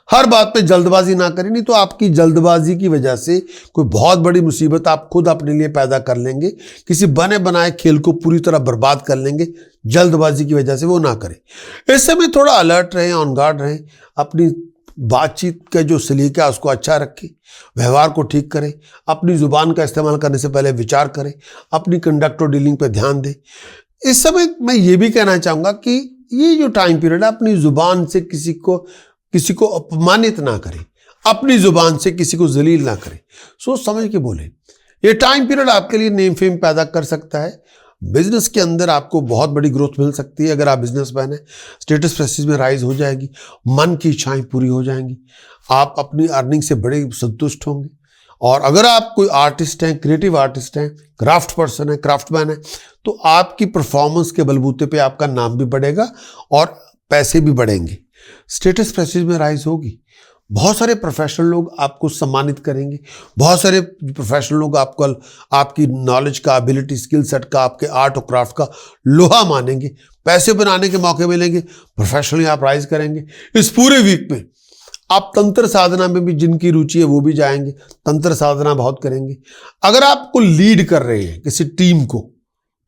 हर बात पे जल्दबाजी ना करें, नहीं तो आपकी जल्दबाजी की वजह से कोई बहुत बड़ी मुसीबत आप खुद अपने लिए पैदा कर लेंगे, किसी बने बनाए खेल को पूरी तरह बर्बाद कर लेंगे जल्दबाजी की वजह से। वो ना करें। इस समय थोड़ा अलर्ट रहें, ऑन गार्ड रहें, अपनी बातचीत का जो सलीका है उसको अच्छा रखें, व्यवहार को ठीक करें, अपनी जुबान का इस्तेमाल करने से पहले विचार करें, अपनी कंडक्ट और डीलिंग पर ध्यान दें। इस समय मैं ये भी कहना चाहूँगा कि ये जो टाइम पीरियड है, अपनी जुबान से किसी को अपमानित ना करें, अपनी जुबान से किसी को जलील ना करें, सोच समझ के बोलें। ये टाइम पीरियड आपके लिए नेम फेम पैदा कर सकता है, बिजनेस के अंदर आपको बहुत बड़ी ग्रोथ मिल सकती है अगर आप बिजनेसमैन हैं। स्टेटस प्रेस्टीज में राइज हो जाएगी, मन की इच्छाएं पूरी हो जाएंगी, आप अपनी अर्निंग से बड़े संतुष्ट होंगे। और अगर आप कोई आर्टिस्ट हैं, क्रिएटिव आर्टिस्ट हैं, क्राफ्ट पर्सन है, क्राफ्टमैन है, तो आपकी परफॉर्मेंस के बलबूते पे आपका नाम भी बढ़ेगा और पैसे भी बढ़ेंगे। स्टेटस प्रेस्टीज में राइज होगी, बहुत सारे प्रोफेशनल लोग आपको सम्मानित करेंगे, बहुत सारे प्रोफेशनल लोग आपको आपकी नॉलेज का, एबिलिटी, स्किल सेट का, आपके आर्ट और क्राफ्ट का लोहा मानेंगे, पैसे बनाने के मौके मिलेंगे, प्रोफेशनली आप राइज करेंगे। इस पूरे वीक में आप तंत्र साधना में भी जिनकी रुचि है वो भी जाएंगे, तंत्र साधना बहुत करेंगे। अगर आपको लीड कर रहे हैं किसी टीम को,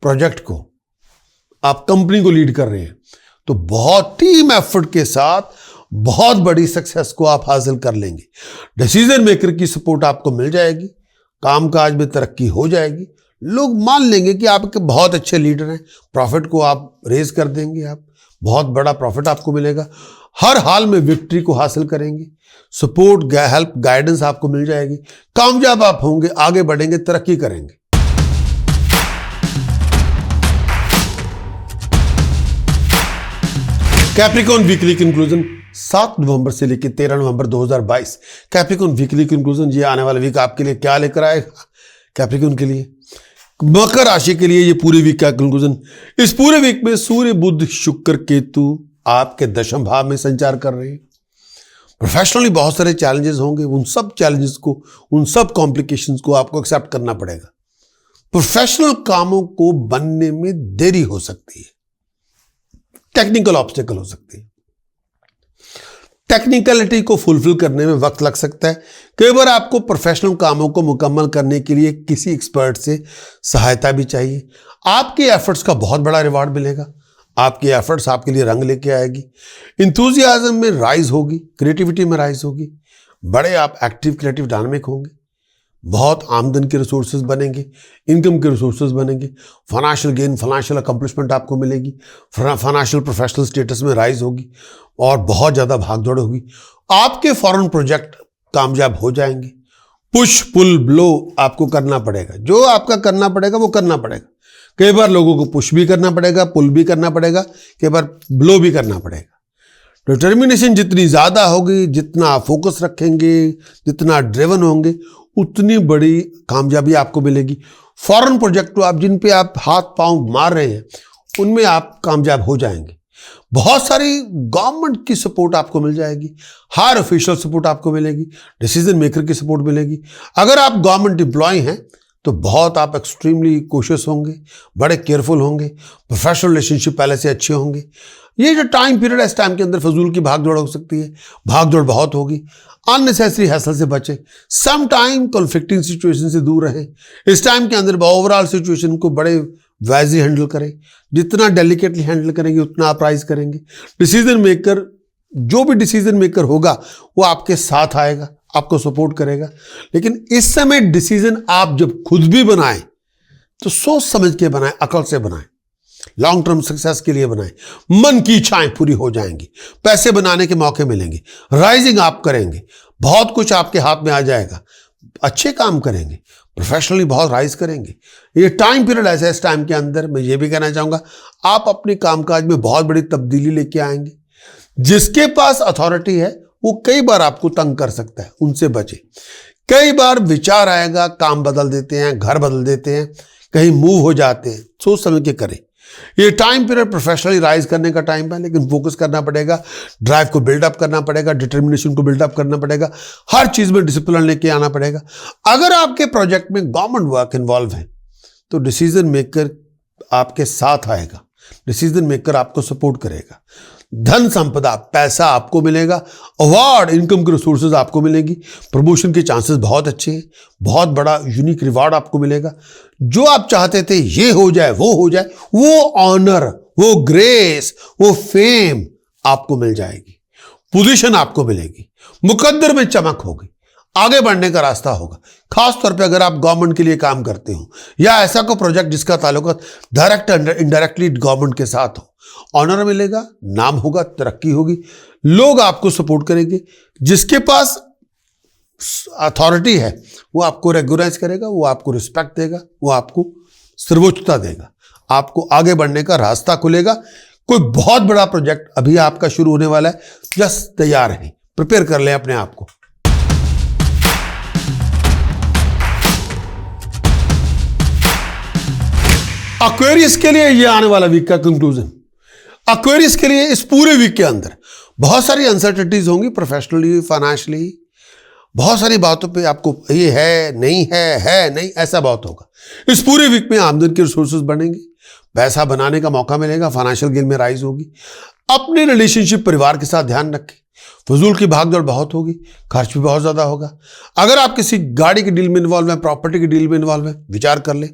प्रोजेक्ट को, आप कंपनी को लीड कर रहे हैं, तो बहुत टीम एफर्ट के साथ बहुत बड़ी सक्सेस को आप हासिल कर लेंगे। डिसीजन मेकर की सपोर्ट आपको मिल जाएगी, कामकाज में तरक्की हो जाएगी, लोग मान लेंगे कि आप एक बहुत अच्छे लीडर हैं, प्रॉफिट को आप रेज कर देंगे, आप बहुत बड़ा प्रॉफिट आपको मिलेगा, हर हाल में विक्ट्री को हासिल करेंगे, सपोर्ट, हेल्प, गाइडेंस आपको मिल जाएगी, कामयाब आप होंगे, आगे बढ़ेंगे, तरक्की करेंगे। कैप्रिकॉर्न वीकली कंक्लूजन 7 नवंबर से लेकर 13 नवंबर 2022। कैप्रिकॉर्न वीकली कंक्लूजन, ये आने वाला वीक आपके लिए क्या लेकर आएगा कैप्रिकॉर्न के लिए, मकर राशि के लिए ये पूरे वीक का कंक्लूजन। इस पूरे वीक में सूर्य, बुध, शुक्र, केतु आपके दशम भाव में संचार कर रहे हैं। प्रोफेशनली बहुत सारे चैलेंजेस होंगे, उन सब चैलेंजेस को, उन सब कॉम्प्लिकेशंस को आपको एक्सेप्ट करना पड़ेगा। प्रोफेशनल कामों को बनने में देरी हो सकती है, टेक्निकल ऑब्स्टेकल हो सकती है, टेक्निकलिटी को फुलफिल करने में वक्त लग सकता है। कई बार आपको प्रोफेशनल कामों को मुकम्मल करने के लिए किसी एक्सपर्ट से सहायता भी चाहिए। आपके एफर्ट्स का बहुत बड़ा रिवार्ड मिलेगा, आपके एफर्ट्स आपके लिए रंग लेके आएगी। इंथुजियाज्म में राइज होगी, क्रिएटिविटी में राइज होगी, बड़े आप एक्टिव, क्रिएटिव, डायनामिक होंगे, बहुत आमदन के रिसोर्सेज बनेंगे, इनकम के रिसोर्सेज बनेंगे, फाइनेंशियल गेन, फाइनेंशियल अकम्पलिशमेंट आपको मिलेगी, फाइनेंशियल प्रोफेशनल स्टेटस में राइज होगी और बहुत ज़्यादा भागदौड़ होगी। आपके फॉरेन प्रोजेक्ट कामयाब हो जाएंगे। पुश पुल ब्लो आपको करना पड़ेगा, जो आपका करना पड़ेगा वो करना पड़ेगा। कई बार लोगों को पुश भी करना पड़ेगा, पुल भी करना पड़ेगा, कई बार ब्लो भी करना पड़ेगा। डिटर्मिनेशन जितनी ज़्यादा होगी, जितना आप फोकस रखेंगे, जितना ड्रिवन होंगे, उतनी बड़ी कामयाबी आपको मिलेगी। फॉरेन प्रोजेक्ट को आप जिन पे आप हाथ पांव मार रहे हैं उनमें आप कामयाब हो जाएंगे। बहुत सारी गवर्नमेंट की सपोर्ट आपको मिल जाएगी, हायर ऑफिशियल सपोर्ट आपको मिलेगी, डिसीजन मेकर की सपोर्ट मिलेगी। अगर आप गवर्नमेंट एम्प्लॉय हैं तो बहुत आप एक्सट्रीमली कोशिश होंगे, बड़े केयरफुल होंगे, प्रोफेशनल रिलेशनशिप पहले से अच्छे होंगे। ये जो टाइम पीरियड है, इस टाइम के अंदर फजूल की भागदौड़ हो सकती है, भागदौड़ बहुत होगी। अननेसेसरी हैसल से बचें, सम टाइम कॉन्फ्लिक्टिंग सिचुएशन से दूर रहें। इस टाइम के अंदर ओवरऑल सिचुएशन को बड़े वाइजली हैंडल करें, जितना डेलिकेटली हैंडल करेंगे उतना आप राइज करेंगे। डिसीजन मेकर, जो भी डिसीजन मेकर होगा वो आपके साथ आएगा, आपको सपोर्ट करेगा। लेकिन इस समय डिसीजन आप जब खुद भी बनाएं तो सोच समझ के बनाएं, अकल से बनाएं, लॉन्ग टर्म सक्सेस के लिए बनाएं। मन की इच्छाएं पूरी हो जाएंगी, पैसे बनाने के मौके मिलेंगे, राइजिंग आप करेंगे, बहुत कुछ आपके हाथ में आ जाएगा, अच्छे काम करेंगे, प्रोफेशनली बहुत राइज करेंगे। ये टाइम पीरियड ऐसा है, इस टाइम के अंदर मैं ये भी कहना चाहूँगा आप अपने कामकाज में बहुत बड़ी तब्दीली लेके आएंगे। जिसके पास अथॉरिटी है वो कई बार आपको तंग कर सकता है, उनसे बचें। कई बार विचार आएगा, काम बदल देते हैं, घर बदल देते हैं, कहीं मूव हो जाते हैं, सोच समझ के करें। ये टाइम पीरियड प्रोफेशनली राइज करने का टाइम है, लेकिन फोकस करना पड़ेगा, ड्राइव को बिल्डअप करना पड़ेगा, डिटर्मिनेशन को बिल्डअप करना पड़ेगा, हर चीज में डिसिप्लिन लेके आना पड़ेगा। अगर आपके प्रोजेक्ट में गवर्नमेंट वर्क इन्वॉल्व है तो डिसीजन मेकर आपके साथ आएगा, डिसीजन मेकर आपको सपोर्ट करेगा। धन संपदा, पैसा आपको मिलेगा, अवार्ड, इनकम के रिसोर्सेज आपको मिलेंगी, प्रमोशन के चांसेस बहुत अच्छे हैं, बहुत बड़ा यूनिक रिवार्ड आपको मिलेगा। जो आप चाहते थे ये हो जाए, वो ऑनर, वो ग्रेस, वो फेम आपको मिल जाएगी, पोजीशन आपको मिलेगी, मुकद्दर में चमक होगी, आगे बढ़ने का रास्ता होगा। खास तौर पे अगर आप गवर्नमेंट के लिए काम करते हो या ऐसा कोई प्रोजेक्ट जिसका ताल्लुक डायरेक्ट इनडायरेक्टली गवर्नमेंट के साथ हो, ऑनर मिलेगा, नाम होगा, तरक्की होगी, लोग आपको सपोर्ट करेंगे। जिसके पास अथॉरिटी है वो आपको रेगुलाइज करेगा, वो आपको रिस्पेक्ट देगा, वो आपको सर्वोच्चता देगा। आपको आगे बढ़ने का रास्ता खुलेगा। कोई बहुत बड़ा प्रोजेक्ट अभी आपका शुरू होने वाला है, जस्ट तैयार है, प्रिपेयर कर लें अपने आप को। एक्वेरियस के लिए ये आने वाला वीक का कंक्लूजन। एक्वेरियस के लिए इस पूरे वीक के अंदर बहुत सारी अनसर्टेनिटीज होंगी, प्रोफेशनली, फाइनेंशियली, बहुत सारी बातों पे आपको ये है नहीं, ऐसा बहुत होगा। इस पूरे वीक में आमदनी के रिसोर्सेज बढ़ेंगे, पैसा बनाने का मौका मिलेगा, फाइनेंशियल गेन में राइज होगी। अपने रिलेशनशिप परिवार के साथ ध्यान रखें। फजूल की भागदौड़ बहुत होगी, खर्च भी बहुत ज्यादा होगा। अगर आप किसी गाड़ी की डील में इन्वॉल्व हैं, प्रॉपर्टी की डील में इन्वॉल्व हैं, विचार कर लें।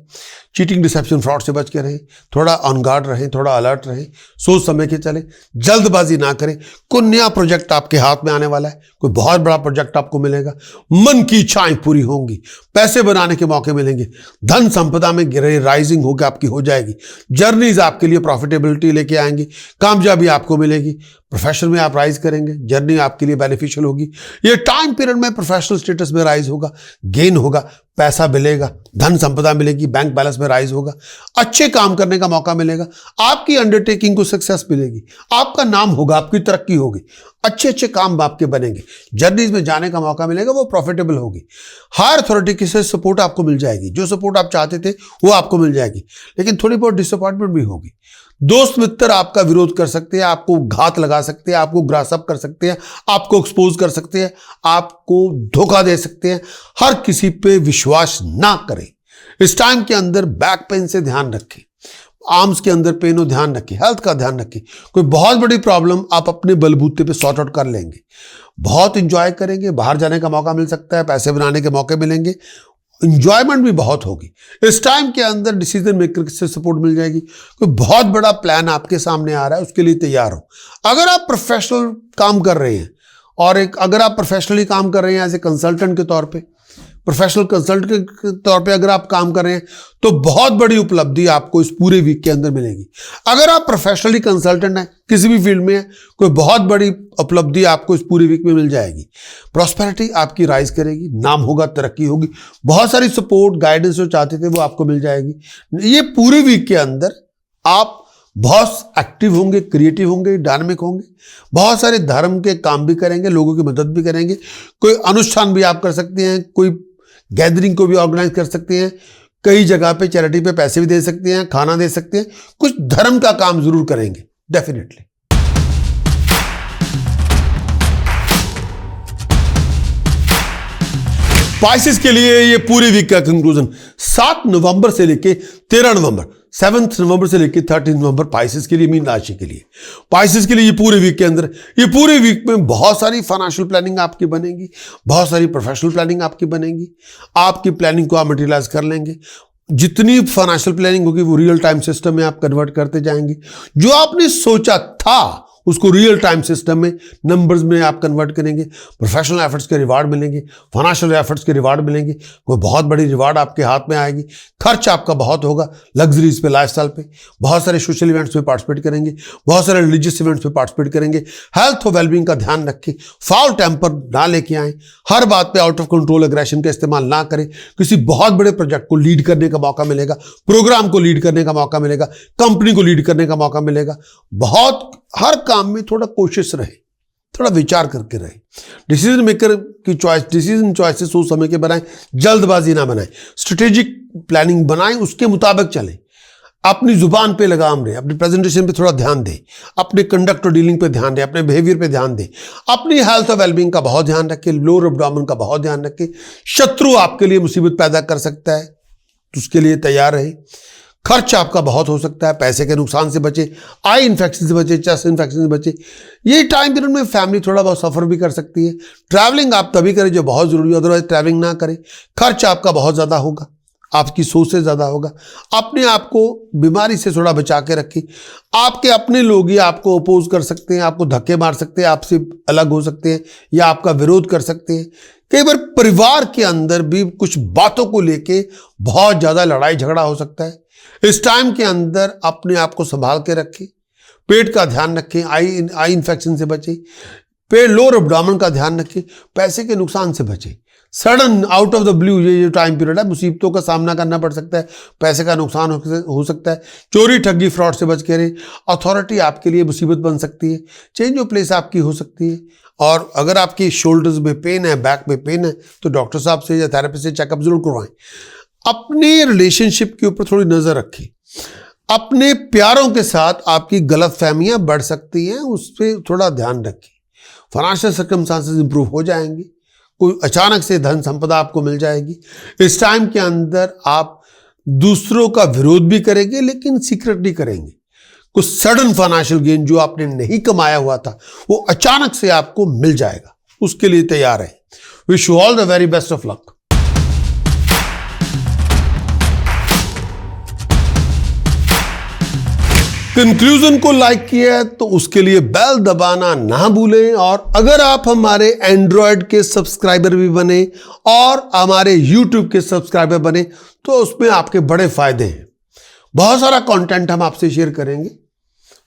चीटिंग, डिसेप्शन, फ्रॉड से बच के रहें, थोड़ा ऑन गार्ड रहें, थोड़ा अलर्ट रहें, सोच समझ के चलें, जल्दबाजी ना करें। कोई नया प्रोजेक्ट आपके हाथ में आने वाला है, कोई बहुत बड़ा प्रोजेक्ट आपको मिलेगा, मन की इच्छाएं पूरी होंगी, पैसे बनाने के मौके मिलेंगे, धन संपदा में राइजिंग होकर आपकी हो जाएगी। जर्नीज आपके लिए प्रॉफिटेबिलिटी लेके आएंगी, कामयाबी आपको मिलेगी, प्रोफेशन में आप राइज करेंगे, जर्नी आपके लिए बेनिफिशियल होगी। ये टाइम पीरियड में प्रोफेशनल स्टेटस में राइज होगा, गेन होगा, पैसा मिलेगा, धन संपदा मिलेगी, बैंक बैलेंस में राइज होगा, अच्छे काम करने का मौका मिलेगा, आपकी अंडरटेकिंग को सक्सेस मिलेगी, आपका नाम होगा, आपकी तरक्की होगी, अच्छे अच्छे काम आपके बनेंगे, जर्नीज में जाने का मौका मिलेगा, वो प्रॉफिटेबल होगी। हायर अथॉरिटी की से सपोर्ट आपको मिल जाएगी, जो सपोर्ट आप चाहते थे वो आपको मिल जाएगी, लेकिन थोड़ी बहुत डिसअपॉइंटमेंट भी होगी। दोस्त मित्र आपका विरोध कर सकते हैं, आपको घात लगा सकते हैं, आपको ग्रासअप कर सकते हैं, आपको एक्सपोज कर सकते हैं, आपको धोखा दे सकते हैं। हर किसी पे विश्वास ना करें। इस टाइम के अंदर बैक पेन से ध्यान रखें, आर्म्स के अंदर पेन हो ध्यान रखें, हेल्थ का ध्यान रखें। कोई बहुत बड़ी प्रॉब्लम आप अपने बलबूते पे सॉर्ट आउट कर लेंगे, बहुत इंजॉय करेंगे, बाहर जाने का मौका मिल सकता है, पैसे बनाने के मौके मिलेंगे, इंजॉयमेंट भी बहुत होगी। इस टाइम के अंदर डिसीजन मेकर से सपोर्ट मिल जाएगी। कोई बहुत बड़ा प्लान आपके सामने आ रहा है, उसके लिए तैयार हो। अगर आप प्रोफेशनल काम कर रहे हैं और अगर आप प्रोफेशनली काम कर रहे हैं एज ए कंसल्टेंट के तौर पे, प्रोफेशनल कंसल्टेंट के तौर पे अगर आप काम कर रहे हैं, तो बहुत बड़ी उपलब्धि आपको इस पूरे वीक के अंदर मिलेगी। अगर आप प्रोफेशनली कंसल्टेंट हैं, किसी भी फील्ड में है, कोई बहुत बड़ी उपलब्धि आपको इस पूरे वीक में मिल जाएगी। प्रॉस्पेरिटी आपकी राइज करेगी, नाम होगा, तरक्की होगी, बहुत सारी सपोर्ट, गाइडेंस जो चाहते थे वो आपको मिल जाएगी। ये पूरे वीक के अंदर आप बहुत एक्टिव होंगे, क्रिएटिव होंगे, डायनामिक होंगे, बहुत सारे धर्म के काम भी करेंगे, लोगों की मदद भी करेंगे, कोई अनुष्ठान भी आप कर सकते हैं, कोई गैदरिंग को भी ऑर्गेनाइज कर सकते हैं, कई जगह पे चैरिटी पे पैसे भी दे सकते हैं, खाना दे सकते हैं, कुछ धर्म का काम जरूर करेंगे डेफिनेटली। स्पाइसेस के लिए ये पूरे वीक का कंक्लूजन 7 नवंबर से लेके 13 नवंबर, 7 नवंबर से लेके 13 नवंबर पाइसेस के लिए, मीन राशि के लिए, पाइसेस के लिए ये पूरे वीक के अंदर, ये पूरे वीक में बहुत सारी फाइनेंशियल प्लानिंग आपकी बनेगी, बहुत सारी प्रोफेशनल प्लानिंग आपकी बनेगी। आपकी प्लानिंग को आप मटेरियलाइज कर लेंगे। जितनी फाइनेंशियल प्लानिंग होगी वो रियल टाइम सिस्टम में आप कन्वर्ट करते जाएंगे। जो आपने सोचा था उसको रियल टाइम सिस्टम में, नंबर्स में आप कन्वर्ट करेंगे। प्रोफेशनल एफर्ट्स के रिवार्ड मिलेंगे, फाइनेंशियल एफर्ट्स के रिवार्ड मिलेंगे, कोई बहुत बड़ी रिवार्ड आपके हाथ में आएगी। खर्च आपका बहुत होगा लग्जरीज पे, लाइफस्टाइल पे, बहुत सारे सोशल इवेंट्स में पार्टिसिपेट करेंगे, बहुत सारे रिलीजियस इवेंट्स में पार्टिसिपेट करेंगे। हेल्थ और वेलबींग का ध्यान रखें, फाउल टेम्पर ना लेके आएँ, हर बात पे आउट ऑफ कंट्रोल एग्रेशन का इस्तेमाल ना करें। किसी बहुत बड़े प्रोजेक्ट को लीड करने का मौका मिलेगा, प्रोग्राम को लीड करने का मौका मिलेगा, कंपनी को लीड करने का मौका मिलेगा। बहुत हर काम में थोड़ा कोशिश रहे, थोड़ा विचार करके रहे। डिसीजन मेकर की चॉइस, डिसीजन चॉइसेस सोच समझ के बनाएं, जल्दबाजी ना बनाएं। स्ट्रेटेजिक प्लानिंग बनाएं, उसके मुताबिक चलें। अपनी जुबान पे लगाम रहे, अपनी प्रेजेंटेशन पे थोड़ा ध्यान दें, अपने कंडक्ट और डीलिंग पे ध्यान दें, अपने बिहेवियर पे ध्यान दें, अपनी हेल्थ और वेलबींग का बहुत ध्यान रखें, लोअर एब्डोमेन का बहुत ध्यान रखें। शत्रु आपके लिए मुसीबत पैदा कर सकता है, तो उसके लिए तैयार रहे। खर्च आपका बहुत हो सकता है, पैसे के नुकसान से बचे, आई इन्फेक्शन से बचे, चेस्ट इन्फेक्शन से बचे। ये टाइम पीरियड में फैमिली थोड़ा बहुत सफर भी कर सकती है। ट्रैवलिंग आप तभी करें जो बहुत जरूरी है, अदरवाइज ट्रैवलिंग ना करें। खर्च आपका बहुत ज़्यादा होगा, आपकी सोच से ज़्यादा होगा। अपने आप को बीमारी से थोड़ा बचा के रखें। आपके अपने लोग ही आपको अपोज कर सकते हैं, आपको धक्के मार सकते हैं, आपसे अलग हो सकते हैं या आपका विरोध कर सकते हैं। कई बार परिवार के अंदर भी कुछ बातों को लेके बहुत ज़्यादा लड़ाई झगड़ा हो सकता है। इस टाइम के अंदर अपने आप को संभाल के रखें, पेट का ध्यान रखें, आई इन्फेक्शन से बचें, पेट लोअर एब्डोमेन का ध्यान रखें, पैसे के नुकसान से बचें। Sudden out of the blue ये जो टाइम पीरियड है, मुसीबतों का सामना करना पड़ सकता है, पैसे का नुकसान हो सकता है, चोरी ठगी फ्रॉड से बच के रहे। अथॉरिटी आपके लिए मुसीबत बन सकती है, चेंज ऑफ प्लेस आपकी हो सकती है। और अगर आपकी शोल्डर्स में पेन है, बैक में पेन है, तो डॉक्टर साहब से या थेरेपिस्ट से चेकअप जरूर करवाएं। अपने रिलेशनशिप के ऊपर थोड़ी नजर रखें। अपने प्यारों के साथ आपकी गलतफहमियां बढ़ सकती हैं, उस पर थोड़ा ध्यान रखें। फाइनेंशियल सर्कमस्टांसेस इंप्रूव हो जाएंगे, कोई अचानक से धन संपदा आपको मिल जाएगी। इस टाइम के अंदर आप दूसरों का विरोध भी करेंगे, लेकिन सीक्रेटली करेंगे। कुछ सडन फाइनेंशियल गेन जो आपने नहीं कमाया हुआ था, वो अचानक से आपको मिल जाएगा, उसके लिए तैयार है। Wish you all the very best of luck. Conclusion को लाइक किया है तो उसके लिए बेल दबाना ना भूलें। और अगर आप हमारे एंड्रॉयड के सब्सक्राइबर भी बने और हमारे यूट्यूब के सब्सक्राइबर बने तो उसमें आपके बड़े फायदे हैं। बहुत सारा कंटेंट हम आपसे शेयर करेंगे,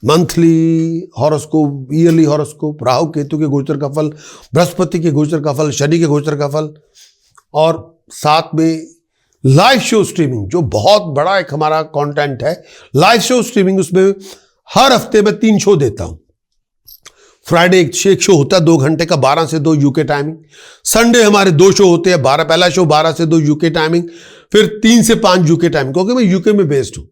monthly horoscope, yearly horoscope, Rahu Ketu के गोचर का फल, बृहस्पति के गोचर का फल, शनि के गोचर का फल, और साथ में लाइव शो स्ट्रीमिंग जो बहुत बड़ा एक हमारा कंटेंट है। लाइव शो स्ट्रीमिंग, उसमें हर हफ्ते में 3 शो देता हूं। फ्राइडे एक शो होता है 2 घंटे का, 12 से 2 यूके टाइमिंग। संडे हमारे 2 शो होते हैं, पहला शो 12 से 2 यूके टाइमिंग, फिर 3 से 5 यूके टाइमिंग, क्योंकि मैं यूके में बेस्ड हूं।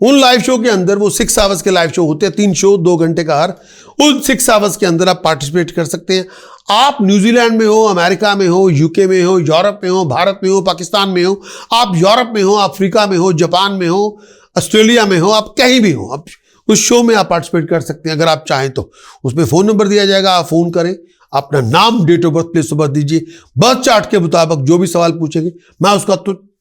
उन लाइव शो के अंदर वो 6 आवर्स के लाइव शो होते हैं, 3 शो 2 घंटे का हर। उन 6 आवर्स के अंदर आप पार्टिसिपेट कर सकते हैं। आप न्यूजीलैंड में हो, अमेरिका में हो, यूके में हो, यूरोप में हो, भारत में हो, पाकिस्तान में हो, आप यूरोप में हो, अफ्रीका में हो, जापान में हो, ऑस्ट्रेलिया में हो, आप कहीं भी हो, आप उस शो में आप पार्टिसिपेट कर सकते हैं अगर आप चाहें तो। उसमें फ़ोन नंबर दिया जाएगा, आप फ़ोन करें, अपना नाम, date of birth, place of birth दीजिए। बर्थ चार्ट के मुताबिक जो भी सवाल पूछेंगे मैं उसका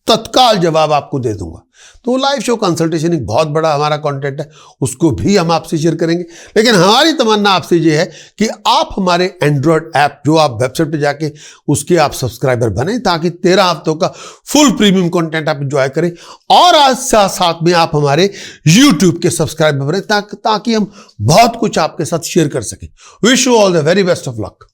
तत्काल जवाब आपको दे दूंगा। तो लाइव शो कंसल्टेशन एक बहुत बड़ा हमारा कंटेंट है, उसको भी हम आपसे शेयर करेंगे। लेकिन हमारी तमन्ना आपसे ये है कि आप हमारे एंड्रॉयड ऐप जो आप वेबसाइट पे जाके उसके आप सब्सक्राइबर बने, ताकि 13 हफ्तों का फुल प्रीमियम कंटेंट आप एंजॉय करें। और आज साथ में आप हमारे यूट्यूब के सब्सक्राइबर बने ताकि हम बहुत कुछ आपके साथ शेयर कर सकें। Wish you all the very best of luck.